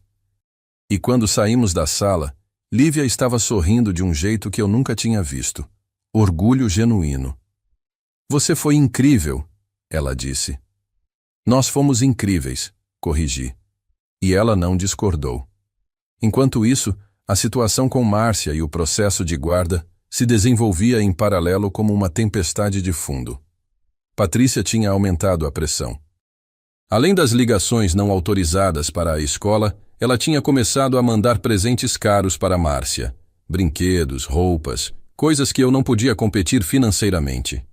E quando saímos da sala, Lívia estava sorrindo de um jeito que eu nunca tinha visto. Orgulho genuíno. Você foi incrível, ela disse. Nós fomos incríveis, corrigi. E ela não discordou. Enquanto isso, a situação com Márcia e o processo de guarda se desenvolvia em paralelo como uma tempestade de fundo. Patrícia tinha aumentado a pressão. Além das ligações não autorizadas para a escola, ela tinha começado a mandar presentes caros para Márcia. Brinquedos, roupas, coisas que eu não podia competir financeiramente.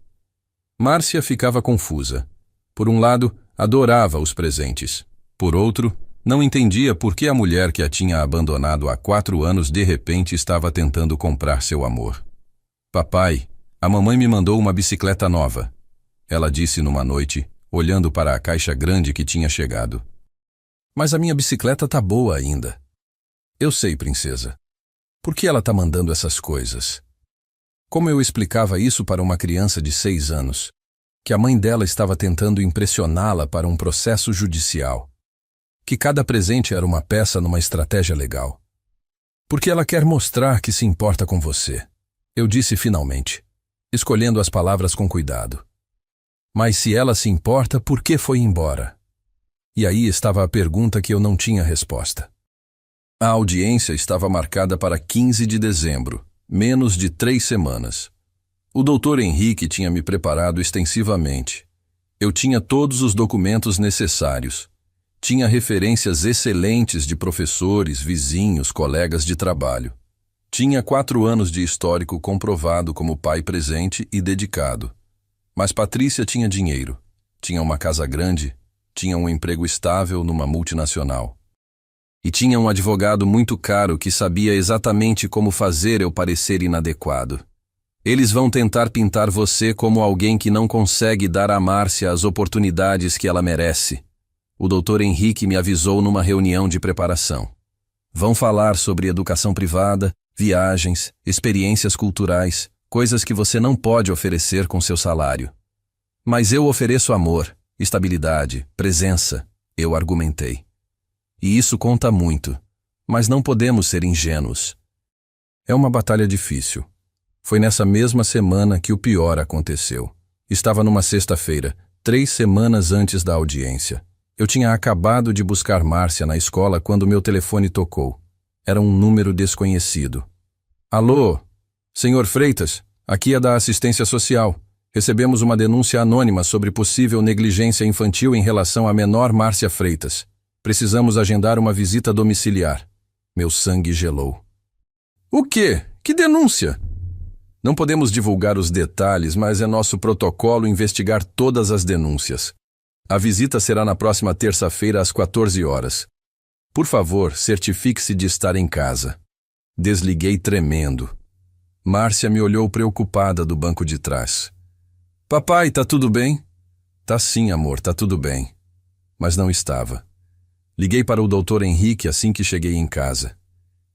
Márcia ficava confusa. Por um lado, adorava os presentes. Por outro, não entendia por que a mulher que a tinha abandonado há 4 anos de repente estava tentando comprar seu amor. Papai, a mamãe me mandou uma bicicleta nova, ela disse numa noite, olhando para a caixa grande que tinha chegado. Mas a minha bicicleta tá boa ainda. Eu sei, princesa. Por que ela tá mandando essas coisas? Como eu explicava isso para uma criança de 6 anos? Que a mãe dela estava tentando impressioná-la para um processo judicial. Que cada presente era uma peça numa estratégia legal. Porque ela quer mostrar que se importa com você. Eu disse finalmente, escolhendo as palavras com cuidado. Mas se ela se importa, por que foi embora? E aí estava a pergunta que eu não tinha resposta. A audiência estava marcada para 15 de dezembro, menos de 3 semanas. O Dr. Henrique tinha me preparado extensivamente. Eu tinha todos os documentos necessários. Tinha referências excelentes de professores, vizinhos, colegas de trabalho. Tinha 4 anos de histórico comprovado como pai presente e dedicado. Mas Patrícia tinha dinheiro, tinha uma casa grande, tinha um emprego estável numa multinacional. E tinha um advogado muito caro que sabia exatamente como fazer eu parecer inadequado. Eles vão tentar pintar você como alguém que não consegue dar a Márcia as oportunidades que ela merece. O Dr. Henrique me avisou numa reunião de preparação. Vão falar sobre educação privada Viagens, experiências culturais, coisas que você não pode oferecer com seu salário. Mas eu ofereço amor, estabilidade, presença, eu argumentei. E isso conta muito, mas não podemos ser ingênuos. É uma batalha difícil. Foi nessa mesma semana que o pior aconteceu. Estava numa sexta-feira, 3 semanas antes da audiência. Eu tinha acabado de buscar Márcia na escola quando meu telefone tocou. Era um número desconhecido. Alô, senhor Freitas, aqui é da assistência social. Recebemos uma denúncia anônima sobre possível negligência infantil em relação à menor Márcia Freitas. Precisamos agendar uma visita domiciliar. Meu sangue gelou. O quê? Que denúncia? Não podemos divulgar os detalhes, mas é nosso protocolo investigar todas as denúncias. A visita será na próxima terça-feira às 14 horas. Por favor, certifique-se de estar em casa. Desliguei tremendo. Márcia me olhou preocupada do banco de trás. Papai, tá tudo bem? Tá sim, amor, tá tudo bem. Mas não estava. Liguei para o Dr. Henrique assim que cheguei em casa.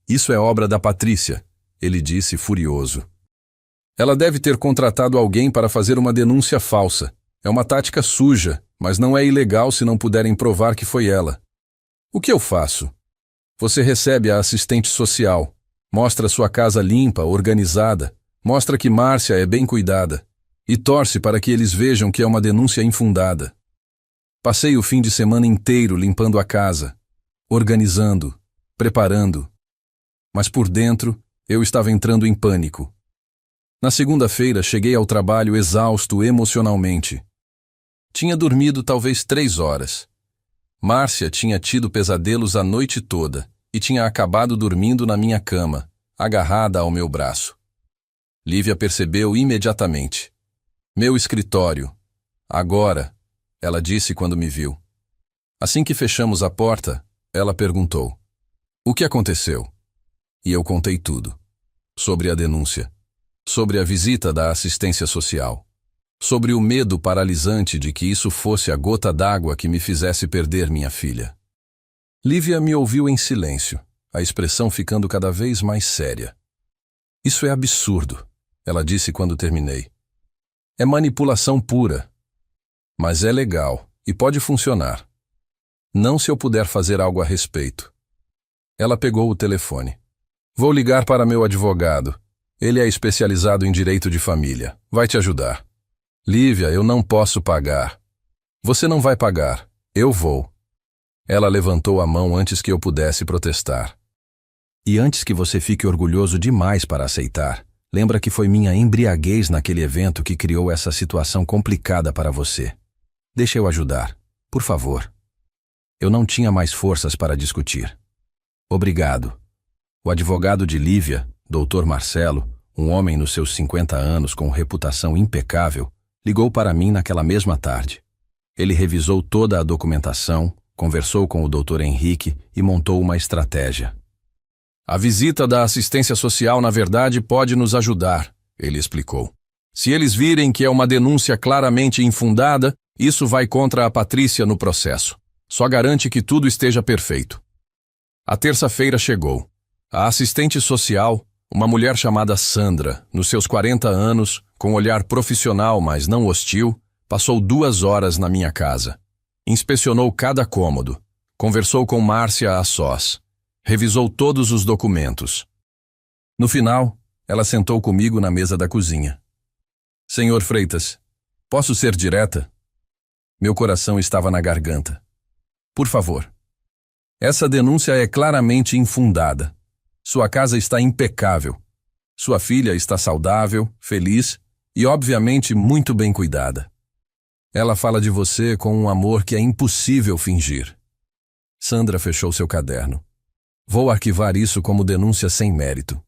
Isso é obra da Patrícia, ele disse furioso. Ela deve ter contratado alguém para fazer uma denúncia falsa. É uma tática suja, mas não é ilegal se não puderem provar que foi ela. O que eu faço? Você recebe a assistente social, mostra sua casa limpa, organizada, mostra que Márcia é bem cuidada e torce para que eles vejam que é uma denúncia infundada. Passei o fim de semana inteiro limpando a casa, organizando, preparando. Mas por dentro, eu estava entrando em pânico. Na segunda-feira, cheguei ao trabalho exausto emocionalmente. Tinha dormido talvez 3 horas. Márcia tinha tido pesadelos a noite toda e tinha acabado dormindo na minha cama, agarrada ao meu braço. Lívia percebeu imediatamente. Meu escritório. Agora, ela disse quando me viu. Assim que fechamos a porta, ela perguntou: o que aconteceu? E eu contei tudo. Sobre a denúncia. Sobre a visita da assistência social. Sobre o medo paralisante de que isso fosse a gota d'água que me fizesse perder minha filha. Lívia me ouviu em silêncio, a expressão ficando cada vez mais séria. Isso é absurdo, ela disse quando terminei. É manipulação pura. Mas é legal e pode funcionar. Não se eu puder fazer algo a respeito. Ela pegou o telefone. Vou ligar para meu advogado. Ele é especializado em direito de família. Vai te ajudar. Lívia, eu não posso pagar. Você não vai pagar. Eu vou. Ela levantou a mão antes que eu pudesse protestar. E antes que você fique orgulhoso demais para aceitar, lembra que foi minha embriaguez naquele evento que criou essa situação complicada para você. Deixa eu ajudar, por favor. Eu não tinha mais forças para discutir. Obrigado. O advogado de Lívia, Dr. Marcelo, um homem nos seus 50 anos com reputação impecável, ligou para mim naquela mesma tarde. Ele revisou toda a documentação, conversou com o Dr. Henrique e montou uma estratégia. A visita da assistência social, na verdade, pode nos ajudar, ele explicou. Se eles virem que é uma denúncia claramente infundada, isso vai contra a Patrícia no processo. Só garante que tudo esteja perfeito. A terça-feira chegou. A assistente social, uma mulher chamada Sandra, nos seus 40 anos, com olhar profissional, mas não hostil, passou 2 horas na minha casa. Inspecionou cada cômodo, conversou com Márcia a sós, revisou todos os documentos. No final, ela sentou comigo na mesa da cozinha. Senhor Freitas, posso ser direta? Meu coração estava na garganta. Por favor. Essa denúncia é claramente infundada. Sua casa está impecável. Sua filha está saudável, feliz e, obviamente, muito bem cuidada. Ela fala de você com um amor que é impossível fingir. Sandra fechou seu caderno. Vou arquivar isso como denúncia sem mérito.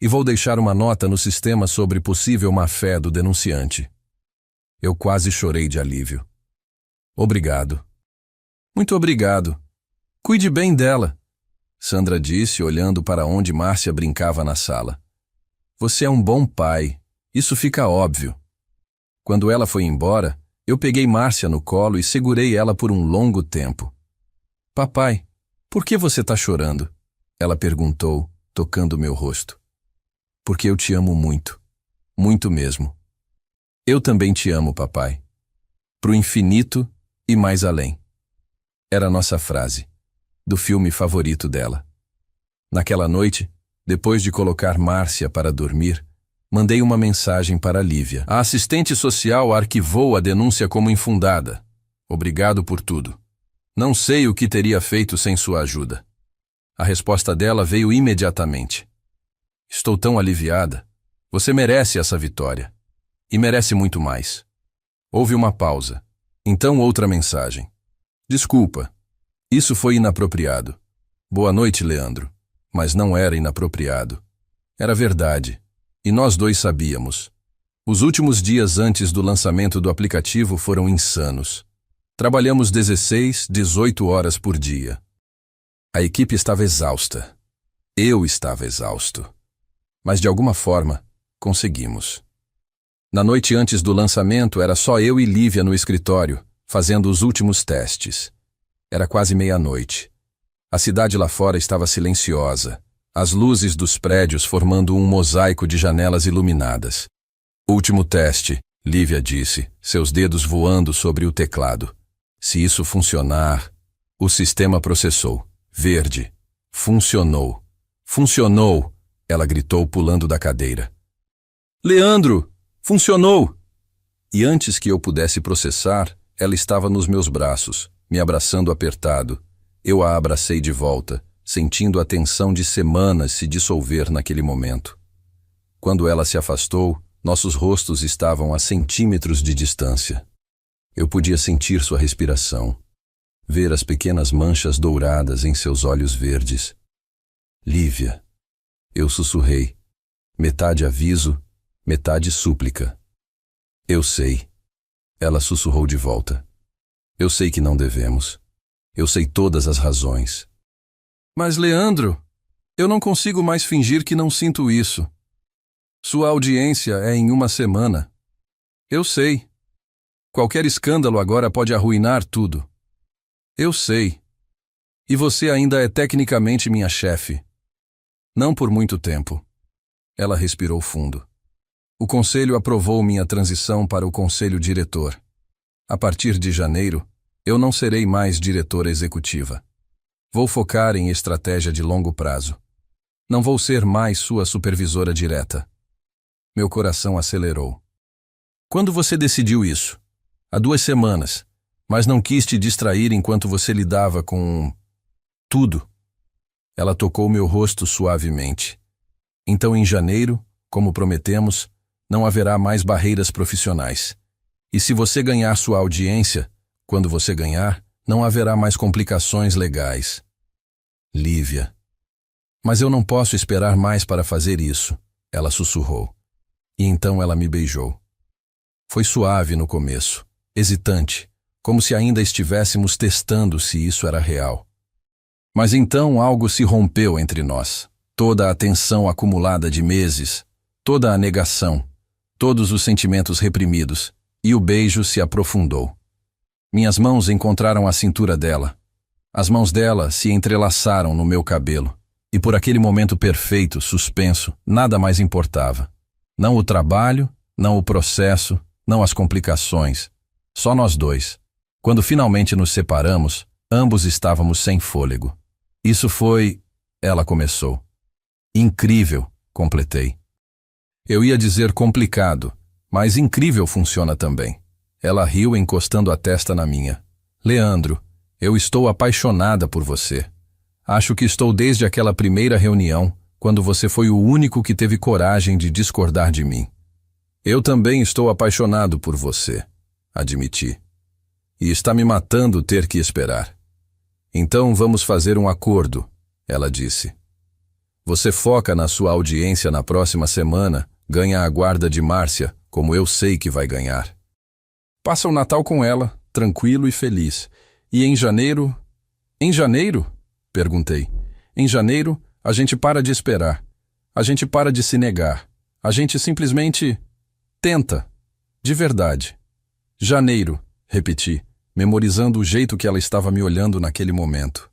E vou deixar uma nota no sistema sobre possível má-fé do denunciante. Eu quase chorei de alívio. Obrigado. Muito obrigado. Cuide bem dela, Sandra disse, olhando para onde Márcia brincava na sala. Você é um bom pai, isso fica óbvio. Quando ela foi embora, eu peguei Márcia no colo e segurei ela por um longo tempo. Papai, por que você está chorando? Ela perguntou, tocando meu rosto. porque eu te amo muito. Muito mesmo. Eu também te amo, papai. Pro infinito e mais além. Era a nossa frase, do filme favorito dela. Naquela noite, depois de colocar Márcia para dormir, mandei uma mensagem para Lívia. A assistente social arquivou a denúncia como infundada. Obrigado por tudo. Não sei o que teria feito sem sua ajuda. A resposta dela veio imediatamente. Estou tão aliviada. Você merece essa vitória. E merece muito mais. Houve uma pausa. Então outra mensagem. Desculpa. Isso foi inapropriado. Boa noite, Leandro. Mas não era inapropriado. Era verdade. E nós dois sabíamos. Os últimos dias antes do lançamento do aplicativo foram insanos. Trabalhamos 16, 18 horas por dia. A equipe estava exausta. Eu estava exausto. Mas de alguma forma, conseguimos. Na noite antes do lançamento, era só eu e Lívia no escritório, fazendo os últimos testes. Era quase meia-noite. A cidade lá fora estava silenciosa, as luzes dos prédios formando um mosaico de janelas iluminadas. Último teste, Lívia disse, seus dedos voando sobre o teclado. Se isso funcionar... O sistema processou. Verde. Funcionou. Funcionou! Ela gritou pulando da cadeira. Leandro! Funcionou! E antes que eu pudesse processar, ela estava nos meus braços, me abraçando apertado. Eu a abracei de volta, sentindo a tensão de semanas se dissolver naquele momento. Quando ela se afastou, nossos rostos estavam a centímetros de distância. Eu podia sentir sua respiração, ver as pequenas manchas douradas em seus olhos verdes. Lívia, eu sussurrei, metade aviso, metade súplica. Eu sei. Ela sussurrou de volta. Eu sei que não devemos. Eu sei todas as razões. Mas, Leandro, eu não consigo mais fingir que não sinto isso. Sua audiência é em uma semana. Eu sei. Qualquer escândalo agora pode arruinar tudo. Eu sei. E você ainda é tecnicamente minha chefe. Não por muito tempo. Ela respirou fundo. O conselho aprovou minha transição para o conselho diretor. A partir de janeiro, eu não serei mais diretora executiva. Vou focar em estratégia de longo prazo. Não vou ser mais sua supervisora direta. Meu coração acelerou. Quando você decidiu isso? Há 2 semanas, mas não quis te distrair enquanto você lidava com... tudo. Ela tocou meu rosto suavemente. Então, em janeiro, como prometemos, não haverá mais barreiras profissionais. E se você ganhar sua audiência, quando você ganhar, não haverá mais complicações legais. Lívia. Mas eu não posso esperar mais para fazer isso, ela sussurrou. E então ela me beijou. Foi suave no começo, hesitante, como se ainda estivéssemos testando se isso era real. Mas então algo se rompeu entre nós. Toda a tensão acumulada de meses, toda a negação, todos os sentimentos reprimidos, e o beijo se aprofundou. Minhas mãos encontraram a cintura dela. As mãos dela se entrelaçaram no meu cabelo. E por aquele momento perfeito, suspenso, nada mais importava. Não o trabalho, não o processo, não as complicações. Só nós dois. Quando finalmente nos separamos, ambos estávamos sem fôlego. Isso foi... Ela começou. Incrível, completei. Eu ia dizer complicado, mas incrível funciona também. Ela riu encostando a testa na minha. Leandro, eu estou apaixonada por você. Acho que estou desde aquela primeira reunião, quando você foi o único que teve coragem de discordar de mim. Eu também estou apaixonado por você, admiti. E está me matando ter que esperar. Então vamos fazer um acordo, ela disse. Você foca na sua audiência na próxima semana, ganha a guarda de Márcia, como eu sei que vai ganhar. Passa o Natal com ela, tranquilo e feliz. E em janeiro... Em janeiro? Perguntei. Em janeiro, a gente para de esperar. A gente para de se negar. A gente simplesmente... tenta. De verdade. Janeiro, repeti, memorizando o jeito que ela estava me olhando naquele momento.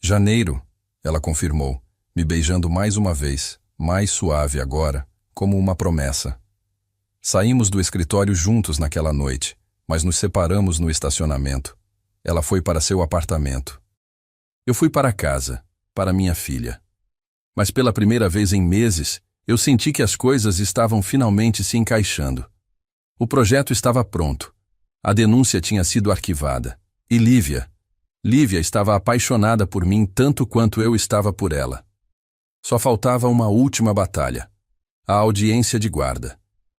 Janeiro, ela confirmou, me beijando mais uma vez, mais suave agora, como uma promessa. Saímos do escritório juntos naquela noite, mas nos separamos no estacionamento. Ela foi para seu apartamento. Eu fui para casa, para minha filha. Mas pela primeira vez em meses, eu senti que as coisas estavam finalmente se encaixando. O projeto estava pronto. A denúncia tinha sido arquivada. E Lívia estava apaixonada por mim tanto quanto eu estava por ela. Só faltava uma última batalha, a audiência de guarda,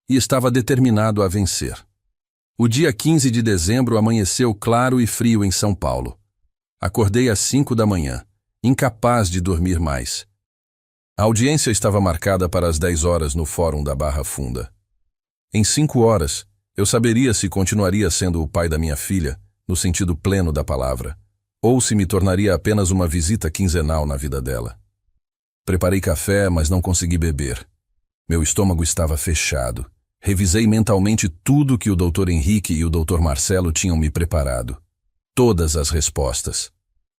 e estava determinado a vencer. O dia 15 de dezembro amanheceu claro e frio em São Paulo. Acordei às 5 da manhã, incapaz de dormir mais. A audiência estava marcada para as 10 horas no Fórum da Barra Funda. Em 5 horas, eu saberia se continuaria sendo o pai da minha filha, no sentido pleno da palavra, ou se me tornaria apenas uma visita quinzenal na vida dela. Preparei café, mas não consegui beber. Meu estômago estava fechado. Revisei mentalmente tudo que o Dr. Henrique e o Dr. Marcelo tinham me preparado. Todas as respostas,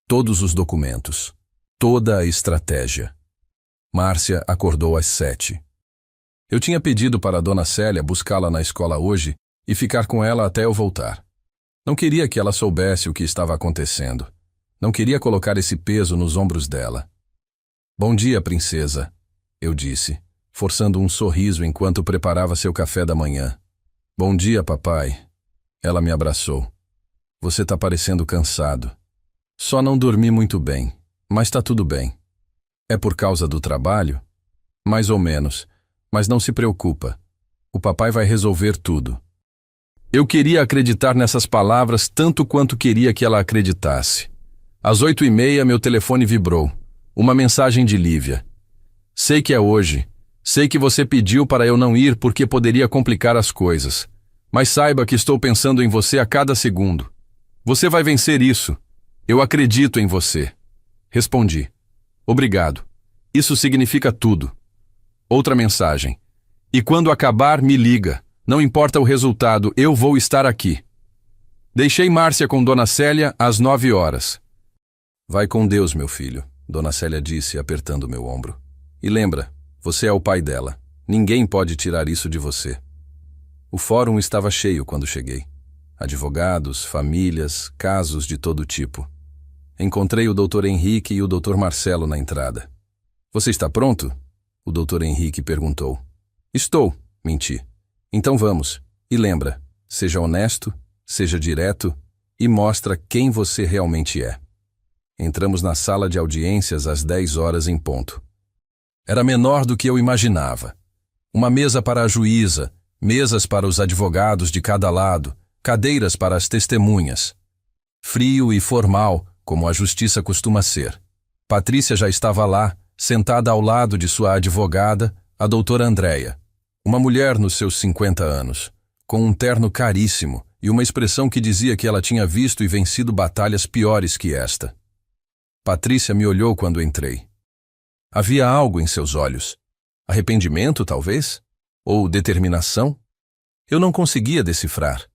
todos os documentos, toda a estratégia. Márcia acordou às 7. Eu tinha pedido para a dona Célia buscá-la na escola hoje e ficar com ela até eu voltar. Não queria que ela soubesse o que estava acontecendo. Não queria colocar esse peso nos ombros dela. Bom dia, princesa, eu disse, forçando um sorriso enquanto preparava seu café da manhã. Bom dia, papai. Ela me abraçou. Você tá parecendo cansado. Só não dormi muito bem, mas tá tudo bem. É por causa do trabalho? Mais ou menos, mas não se preocupa. O papai vai resolver tudo. Eu queria acreditar nessas palavras tanto quanto queria que ela acreditasse. Às 8h30, meu telefone vibrou. Uma mensagem de Lívia. Sei que é hoje. Sei que você pediu para eu não ir porque poderia complicar as coisas. Mas saiba que estou pensando em você a cada segundo. Você vai vencer isso. Eu acredito em você. Respondi. Obrigado. Isso significa tudo. Outra mensagem. E quando acabar, me liga. Não importa o resultado, eu vou estar aqui. Deixei Márcia com Dona Célia às 9 horas. Vai com Deus, meu filho, Dona Célia disse, apertando meu ombro. E lembra, você é o pai dela. Ninguém pode tirar isso de você. O fórum estava cheio quando cheguei. Advogados, famílias, casos de todo tipo. Encontrei o Dr. Henrique e o Dr. Marcelo na entrada. Você está pronto? O Dr. Henrique perguntou. Estou, menti. Então vamos. E lembra, seja honesto, seja direto e mostra quem você realmente é. Entramos na sala de audiências às 10 horas em ponto. Era menor do que eu imaginava. Uma mesa para a juíza, mesas para os advogados de cada lado, cadeiras para as testemunhas. Frio e formal, como a justiça costuma ser. Patrícia já estava lá, sentada ao lado de sua advogada, a doutora Andréia. Uma mulher nos seus 50 anos, com um terno caríssimo e uma expressão que dizia que ela tinha visto e vencido batalhas piores que esta. Patrícia me olhou quando entrei. Havia algo em seus olhos. Arrependimento, talvez? Ou determinação? Eu não conseguia decifrar.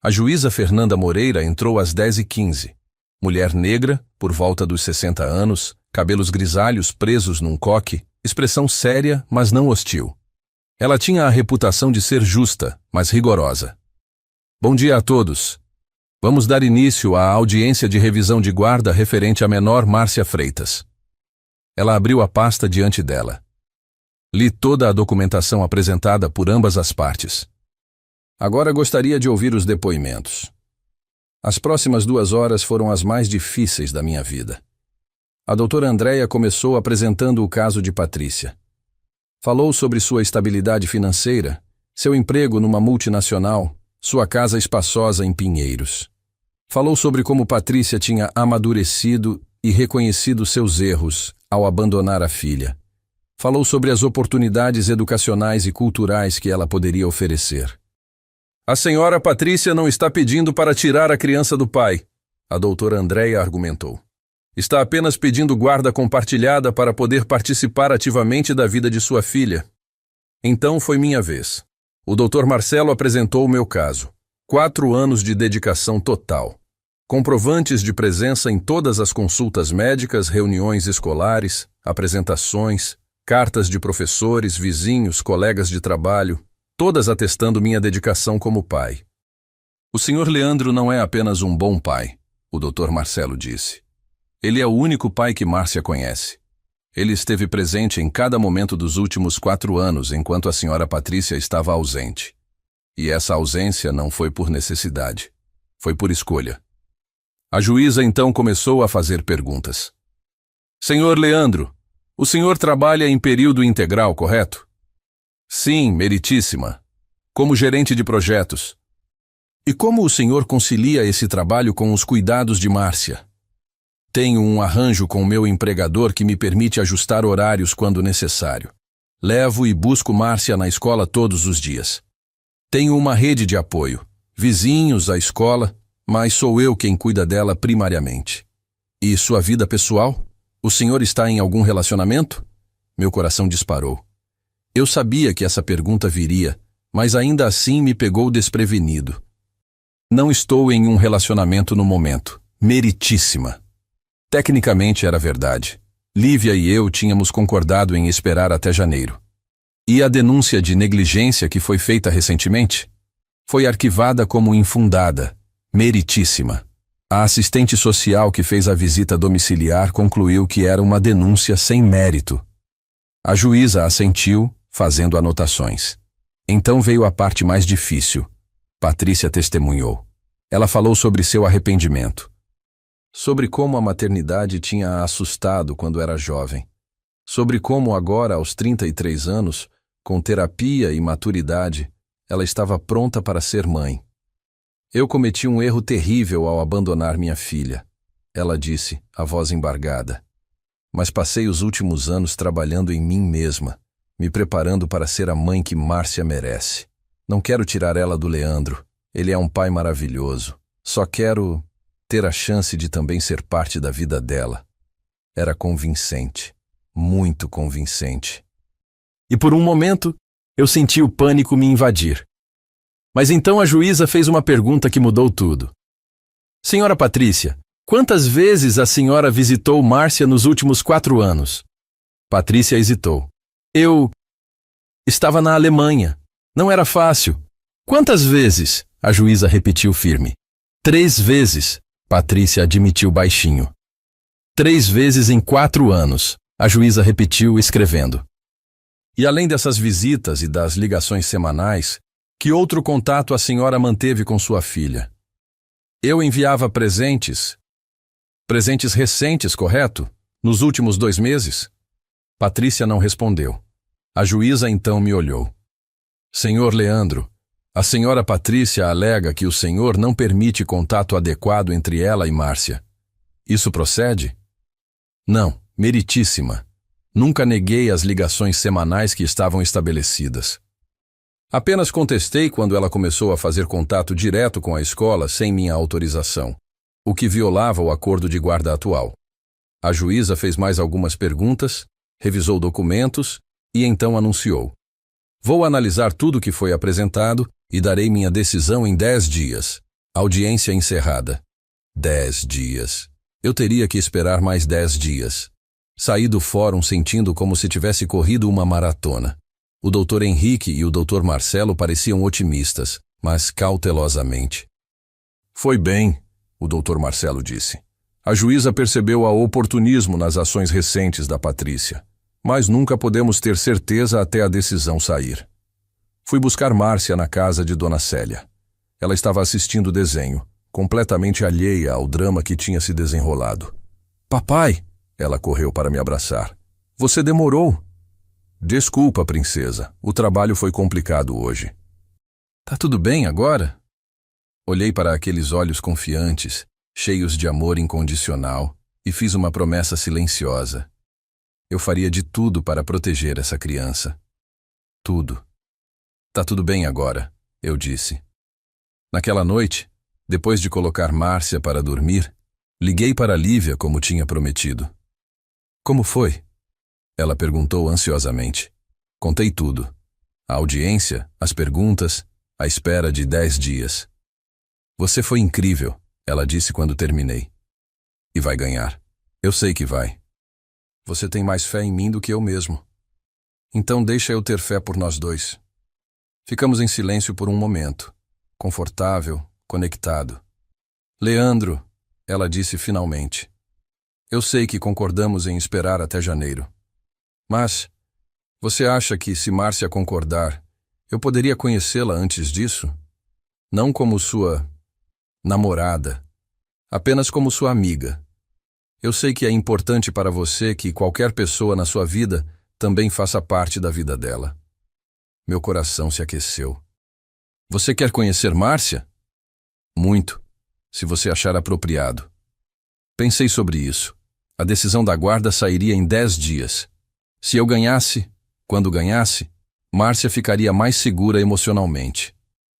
A juíza Fernanda Moreira entrou às 10h15. Mulher negra, por volta dos 60 anos, cabelos grisalhos presos num coque, expressão séria, mas não hostil. Ela tinha a reputação de ser justa, mas rigorosa. Bom dia a todos. Vamos dar início à audiência de revisão de guarda referente à menor Márcia Freitas. Ela abriu a pasta diante dela. Li toda a documentação apresentada por ambas as partes. Agora gostaria de ouvir os depoimentos. As próximas 2 horas foram as mais difíceis da minha vida. A doutora Andréia começou apresentando o caso de Patrícia. Falou sobre sua estabilidade financeira, seu emprego numa multinacional, sua casa espaçosa em Pinheiros. Falou sobre como Patrícia tinha amadurecido e reconhecido seus erros ao abandonar a filha. Falou sobre as oportunidades educacionais e culturais que ela poderia oferecer. A senhora Patrícia não está pedindo para tirar a criança do pai, a doutora Andréia argumentou. Está apenas pedindo guarda compartilhada para poder participar ativamente da vida de sua filha. Então foi minha vez. O Dr. Marcelo apresentou o meu caso. 4 anos de dedicação total. Comprovantes de presença em todas as consultas médicas, reuniões escolares, apresentações, Cartas de professores, vizinhos, colegas de trabalho, todas atestando minha dedicação como pai. O Sr. Leandro não é apenas um bom pai, o Dr. Marcelo disse. Ele é o único pai que Márcia conhece. Ele esteve presente em cada momento dos últimos 4 anos enquanto a senhora Patrícia estava ausente. E essa ausência não foi por necessidade, foi por escolha. A juíza então começou a fazer perguntas. Senhor Leandro, o senhor trabalha em período integral, correto? Sim, meritíssima. Como gerente de projetos. E como o senhor concilia esse trabalho com os cuidados de Márcia? Tenho um arranjo com o meu empregador que me permite ajustar horários quando necessário. Levo e busco Márcia na escola todos os dias. Tenho uma rede de apoio, vizinhos, a escola, mas sou eu quem cuida dela primariamente. E sua vida pessoal? O senhor está em algum relacionamento? Meu coração disparou. Eu sabia que essa pergunta viria, mas ainda assim me pegou desprevenido. Não estou em um relacionamento no momento. Meritíssima. Tecnicamente era verdade. Lívia e eu tínhamos concordado em esperar até janeiro. E a denúncia de negligência que foi feita recentemente? Foi arquivada como infundada. Meritíssima. A assistente social que fez a visita domiciliar concluiu que era uma denúncia sem mérito. A juíza assentiu, fazendo anotações. Então veio a parte mais difícil. Patrícia testemunhou. Ela falou sobre seu arrependimento. Sobre como a maternidade tinha a assustado quando era jovem. Sobre como agora, aos 33 anos, com terapia e maturidade, ela estava pronta para ser mãe. Eu cometi um erro terrível ao abandonar minha filha, ela disse, a voz embargada. Mas passei os últimos anos trabalhando em mim mesma, me preparando para ser a mãe que Márcia merece. Não quero tirar ela do Leandro. Ele é um pai maravilhoso. Só quero ter a chance de também ser parte da vida dela. Era convincente. Muito convincente. E por um momento, eu senti o pânico me invadir. Mas então a juíza fez uma pergunta que mudou tudo. Senhora Patrícia, quantas vezes a senhora visitou Márcia nos últimos 4 anos? Patrícia hesitou. Eu estava na Alemanha. Não era fácil. Quantas vezes? A juíza repetiu firme. 3 vezes, Patrícia admitiu baixinho. 3 vezes em 4 anos, a juíza repetiu escrevendo. E além dessas visitas e das ligações semanais, que outro contato a senhora manteve com sua filha? Eu enviava presentes. Presentes recentes, correto? Nos últimos 2 meses? Patrícia não respondeu. A juíza então me olhou. Senhor Leandro, a senhora Patrícia alega que o senhor não permite contato adequado entre ela e Márcia. Isso procede? Não, meritíssima. Nunca neguei as ligações semanais que estavam estabelecidas. Apenas contestei quando ela começou a fazer contato direto com a escola sem minha autorização, o que violava o acordo de guarda atual. A juíza fez mais algumas perguntas, revisou documentos e então anunciou. Vou analisar tudo o que foi apresentado e darei minha decisão em 10 dias. Audiência encerrada. 10 dias. Eu teria que esperar mais 10 dias. Saí do fórum sentindo como se tivesse corrido uma maratona. O Dr. Henrique e o Dr. Marcelo pareciam otimistas, mas cautelosamente. Foi bem, o Dr. Marcelo disse. A juíza percebeu o oportunismo nas ações recentes da Patrícia, mas nunca podemos ter certeza até a decisão sair. Fui buscar Márcia na casa de Dona Célia. Ela estava assistindo o desenho, completamente alheia ao drama que tinha se desenrolado. Papai! Ela correu para me abraçar. Você demorou. Desculpa, princesa. O trabalho foi complicado hoje. Tá tudo bem agora? Olhei para aqueles olhos confiantes, cheios de amor incondicional, e fiz uma promessa silenciosa. Eu faria de tudo para proteger essa criança. Tudo. Tá tudo bem agora, eu disse. Naquela noite, depois de colocar Márcia para dormir, liguei para Lívia como tinha prometido. Como foi? Ela perguntou ansiosamente. Contei tudo. A audiência, as perguntas, a espera de 10 dias. Você foi incrível, ela disse quando terminei. E vai ganhar. Eu sei que vai. Você tem mais fé em mim do que eu mesmo. Então deixa eu ter fé por nós dois. Ficamos em silêncio por um momento, confortável, conectado. Leandro, ela disse finalmente. Eu sei que concordamos em esperar até janeiro. Mas, você acha que, se Márcia concordar, eu poderia conhecê-la antes disso? Não como sua namorada, apenas como sua amiga. Eu sei que é importante para você que qualquer pessoa na sua vida também faça parte da vida dela. Meu coração se aqueceu. Você quer conhecer Márcia? Muito, se você achar apropriado. Pensei sobre isso. A decisão da guarda sairia em 10 dias. Se eu ganhasse, quando ganhasse, Márcia ficaria mais segura emocionalmente.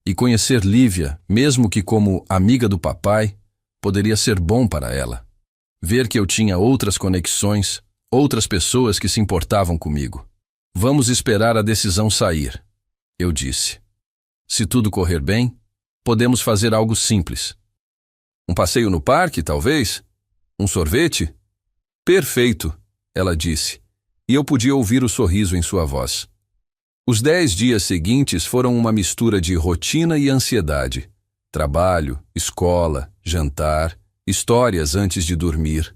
E conhecer Lívia, mesmo que como amiga do papai, poderia ser bom para ela. Ver que eu tinha outras conexões, outras pessoas que se importavam comigo. Vamos esperar a decisão sair, eu disse. Se tudo correr bem, podemos fazer algo simples. Um passeio no parque, talvez? Um sorvete? Perfeito, ela disse, e eu podia ouvir o sorriso em sua voz. Os 10 dias seguintes foram uma mistura de rotina e ansiedade. Trabalho, escola, jantar, histórias antes de dormir.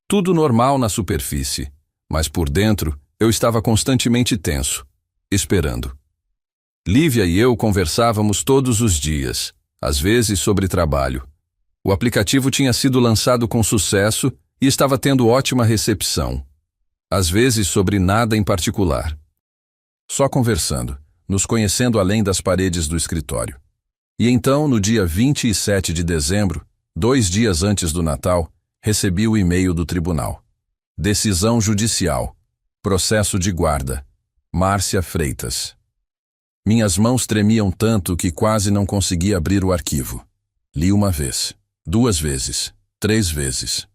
Tudo normal na superfície, mas por dentro eu estava constantemente tenso, esperando. Lívia e eu conversávamos todos os dias, às vezes sobre trabalho. O aplicativo tinha sido lançado com sucesso e estava tendo ótima recepção. Às vezes sobre nada em particular. Só conversando, nos conhecendo além das paredes do escritório. E então, no dia 27 de dezembro, 2 dias antes do Natal, recebi o e-mail do tribunal. Decisão judicial. Processo de guarda. Márcia Freitas. Minhas mãos tremiam tanto que quase não conseguia abrir o arquivo. Li uma vez, 2 vezes, 3 vezes.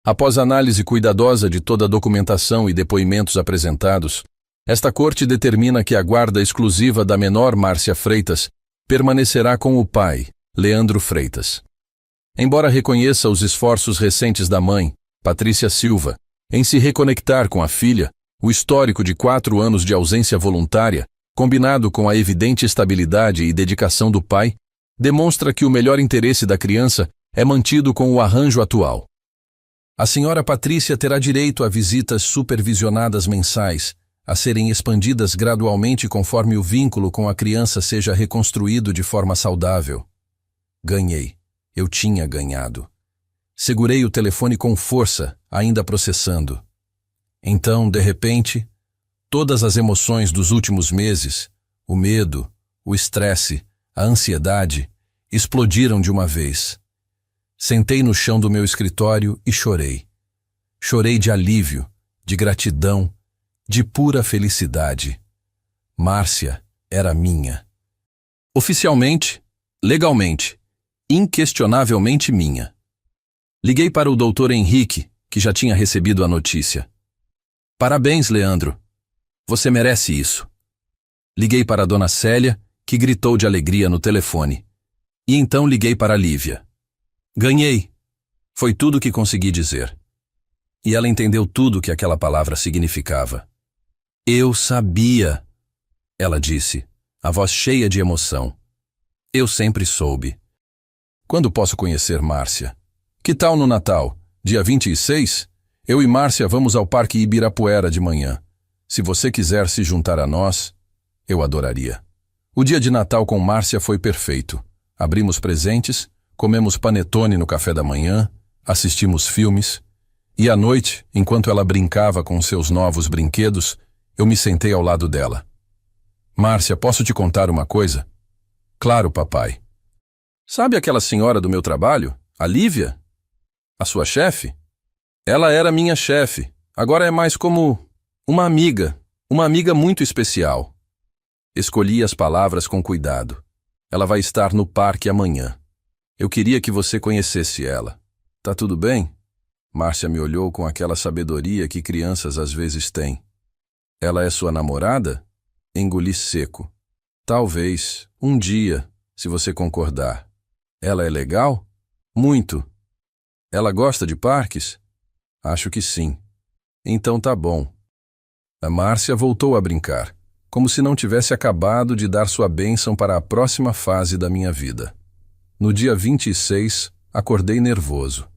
Após análise cuidadosa de toda a documentação e depoimentos apresentados, esta corte determina que a guarda exclusiva da menor Márcia Freitas permanecerá com o pai, Leandro Freitas. Embora reconheça os esforços recentes da mãe, Patrícia Silva, em se reconectar com a filha, o histórico de 4 anos de ausência voluntária, combinado com a evidente estabilidade e dedicação do pai, demonstra que o melhor interesse da criança é mantido com o arranjo atual. A senhora Patrícia terá direito a visitas supervisionadas mensais, a serem expandidas gradualmente conforme o vínculo com a criança seja reconstruído de forma saudável. Ganhei. Eu tinha ganhado. Segurei o telefone com força, ainda processando. Então, de repente, todas as emoções dos últimos meses, o medo, o estresse, a ansiedade, explodiram de uma vez. Sentei no chão do meu escritório e chorei. Chorei de alívio, de gratidão, de pura felicidade. Márcia era minha. Oficialmente, legalmente, inquestionavelmente minha. Liguei para o Dr. Henrique, que já tinha recebido a notícia. Parabéns, Leandro. Você merece isso. Liguei para a Dona Célia, que gritou de alegria no telefone. E então liguei para a Lívia. Ganhei. Foi tudo o que consegui dizer. E ela entendeu tudo o que aquela palavra significava. Eu sabia, ela disse, a voz cheia de emoção. Eu sempre soube. Quando posso conhecer Márcia? Que tal no Natal, dia 26? Eu e Márcia vamos ao Parque Ibirapuera de manhã. Se você quiser se juntar a nós, eu adoraria. O dia de Natal com Márcia foi perfeito. Abrimos presentes, comemos panetone no café da manhã, assistimos filmes, e à noite, enquanto ela brincava com seus novos brinquedos, eu me sentei ao lado dela. Márcia, posso te contar uma coisa? Claro, papai. Sabe aquela senhora do meu trabalho, a Lívia? A sua chefe? Ela era minha chefe, agora é mais como uma amiga muito especial. Escolhi as palavras com cuidado. Ela vai estar no parque amanhã. Eu queria que você conhecesse ela. Tá tudo bem? Márcia me olhou com aquela sabedoria que crianças às vezes têm. Ela é sua namorada? Engoli seco. Talvez, um dia, se você concordar. Ela é legal? Muito. Ela gosta de parques? Acho que sim. Então tá bom. A Márcia voltou a brincar, como se não tivesse acabado de dar sua bênção para a próxima fase da minha vida. No dia 26, acordei nervoso.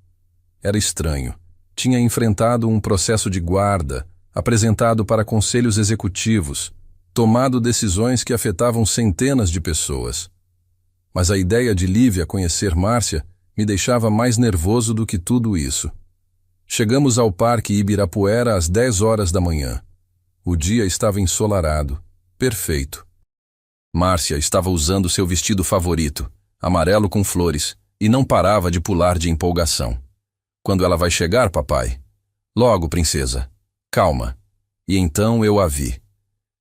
Era estranho. Tinha enfrentado um processo de guarda, apresentado para conselhos executivos, tomado decisões que afetavam centenas de pessoas. Mas a ideia de Lívia conhecer Márcia me deixava mais nervoso do que tudo isso. Chegamos ao Parque Ibirapuera às 10 horas da manhã. O dia estava ensolarado, perfeito. Márcia estava usando seu vestido favorito, amarelo com flores, e não parava de pular de empolgação. Quando ela vai chegar, papai? Logo, princesa. Calma. E então eu a vi.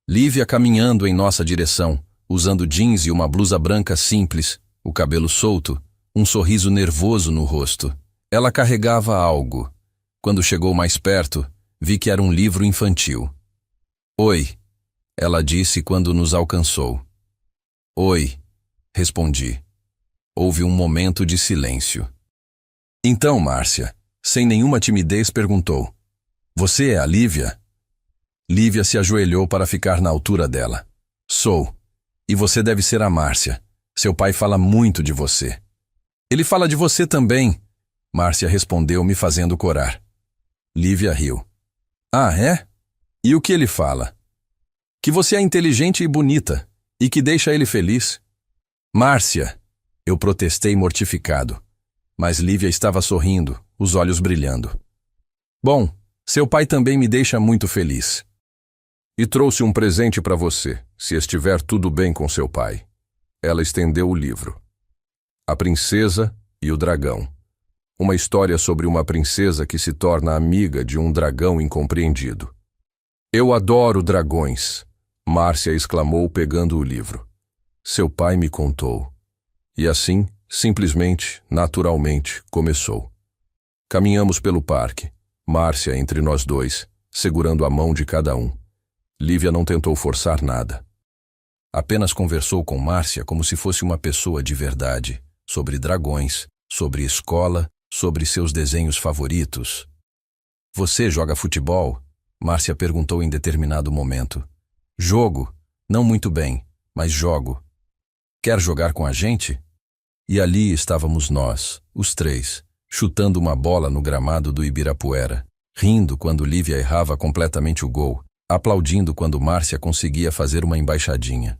Lívia caminhando em nossa direção, usando jeans e uma blusa branca simples, o cabelo solto, um sorriso nervoso no rosto. Ela carregava algo. Quando chegou mais perto, vi que era um livro infantil. Oi, ela disse quando nos alcançou. Oi, respondi. Houve um momento de silêncio. Então, Márcia, sem nenhuma timidez, perguntou: Você é a Lívia? Lívia se ajoelhou para ficar na altura dela. Sou. E você deve ser a Márcia. Seu pai fala muito de você. Ele fala de você também, Márcia respondeu, me fazendo corar. Lívia riu. Ah, é? E o que ele fala? Que você é inteligente e bonita, e que deixa ele feliz. Márcia, eu protestei mortificado, mas Lívia estava sorrindo, os olhos brilhando. Bom, seu pai também me deixa muito feliz. E trouxe um presente para você, se estiver tudo bem com seu pai. Ela estendeu o livro. A Princesa e o Dragão. Uma história sobre uma princesa que se torna amiga de um dragão incompreendido. Eu adoro dragões, Márcia exclamou pegando o livro. Seu pai me contou. E assim, simplesmente, naturalmente, começou. Caminhamos pelo parque, Márcia entre nós dois, segurando a mão de cada um. Lívia não tentou forçar nada. Apenas conversou com Márcia como se fosse uma pessoa de verdade, sobre dragões, sobre escola, sobre seus desenhos favoritos. Você joga futebol? Márcia perguntou em determinado momento. Jogo? Não muito bem, mas jogo. Quer jogar com a gente? E ali estávamos nós, os três, chutando uma bola no gramado do Ibirapuera, rindo quando Lívia errava completamente o gol, aplaudindo quando Márcia conseguia fazer uma embaixadinha.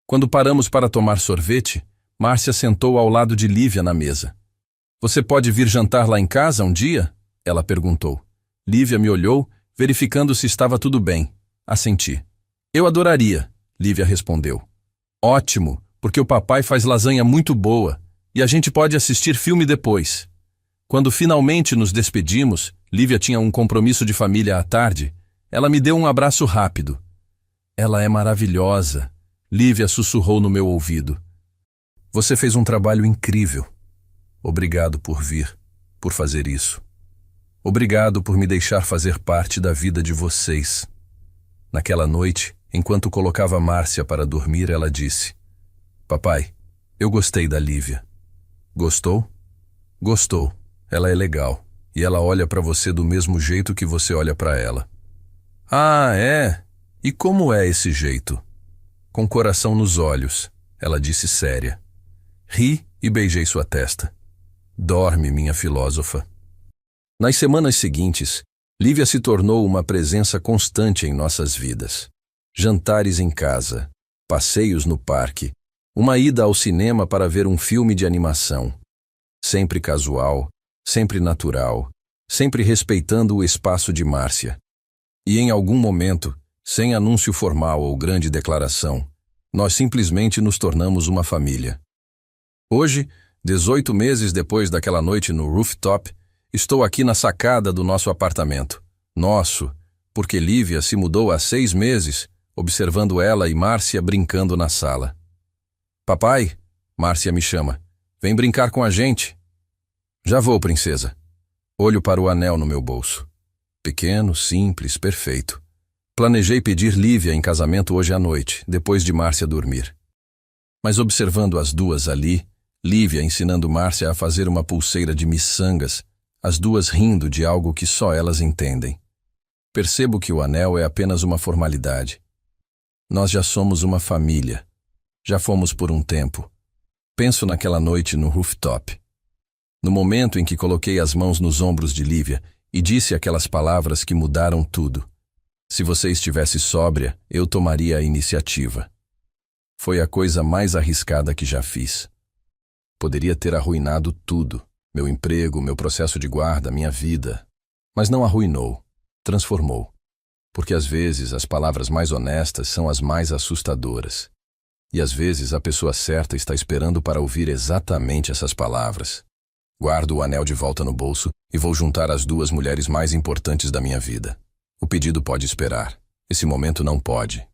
Quando paramos para tomar sorvete, Márcia sentou ao lado de Lívia na mesa. Você pode vir jantar lá em casa um dia? Ela perguntou. Lívia me olhou, verificando se estava tudo bem. Assenti. Eu adoraria, Lívia respondeu. Ótimo, porque o papai faz lasanha muito boa e a gente pode assistir filme depois. Quando finalmente nos despedimos, Lívia tinha um compromisso de família à tarde. Ela me deu um abraço rápido. Ela é maravilhosa, Lívia sussurrou no meu ouvido. Você fez um trabalho incrível. Obrigado por vir, por fazer isso. Obrigado por me deixar fazer parte da vida de vocês. Naquela noite, enquanto colocava Márcia para dormir, ela disse: Papai, eu gostei da Lívia. Gostou? Gostou. Ela é legal. E ela olha para você do mesmo jeito que você olha para ela. Ah, é? E como é esse jeito? Com coração nos olhos, ela disse séria. Ri e beijei sua testa. Dorme, minha filósofa. Nas semanas seguintes, Lívia se tornou uma presença constante em nossas vidas. Jantares em casa, passeios no parque, uma ida ao cinema para ver um filme de animação. Sempre casual, sempre natural, sempre respeitando o espaço de Márcia. E em algum momento, sem anúncio formal ou grande declaração, nós simplesmente nos tornamos uma família. Hoje, 18 meses depois daquela noite no rooftop, estou aqui na sacada do nosso apartamento. Nosso, porque Lívia se mudou há 6 meses, observando ela e Márcia brincando na sala. Papai, Márcia me chama, vem brincar com a gente. Já vou, princesa. Olho para o anel no meu bolso. Pequeno, simples, perfeito. Planejei pedir Lívia em casamento hoje à noite, depois de Márcia dormir. Mas observando as duas ali, Lívia ensinando Márcia a fazer uma pulseira de miçangas, as duas rindo de algo que só elas entendem. Percebo que o anel é apenas uma formalidade. Nós já somos uma família. Já fomos por um tempo. Penso naquela noite no rooftop. No momento em que coloquei as mãos nos ombros de Lívia e disse aquelas palavras que mudaram tudo. Se você estivesse sóbria, eu tomaria a iniciativa. Foi a coisa mais arriscada que já fiz. Poderia ter arruinado tudo. Meu emprego, meu processo de guarda, minha vida. Mas não arruinou. Transformou. Porque às vezes as palavras mais honestas são as mais assustadoras. E às vezes a pessoa certa está esperando para ouvir exatamente essas palavras. Guardo o anel de volta no bolso e vou juntar as duas mulheres mais importantes da minha vida. O pedido pode esperar. Esse momento não pode.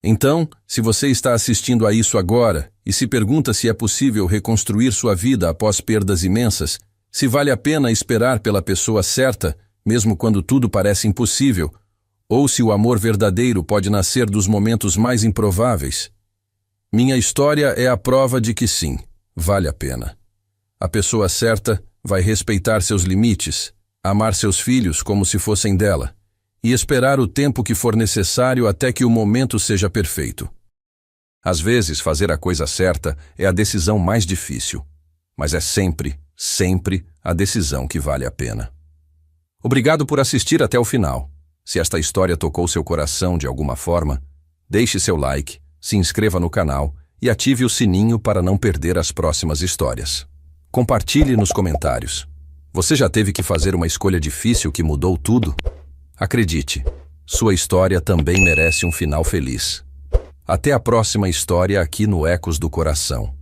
Então, se você está assistindo a isso agora e se pergunta se é possível reconstruir sua vida após perdas imensas, se vale a pena esperar pela pessoa certa, mesmo quando tudo parece impossível, ou se o amor verdadeiro pode nascer dos momentos mais improváveis, minha história é a prova de que sim, vale a pena. A pessoa certa vai respeitar seus limites, amar seus filhos como se fossem dela, e esperar o tempo que for necessário até que o momento seja perfeito. Às vezes, fazer a coisa certa é a decisão mais difícil, mas é sempre, sempre a decisão que vale a pena. Obrigado por assistir até o final. Se esta história tocou seu coração de alguma forma, deixe seu like, se inscreva no canal e ative o sininho para não perder as próximas histórias. Compartilhe nos comentários. Você já teve que fazer uma escolha difícil que mudou tudo? Acredite, sua história também merece um final feliz. Até a próxima história aqui no Ecos do Coração.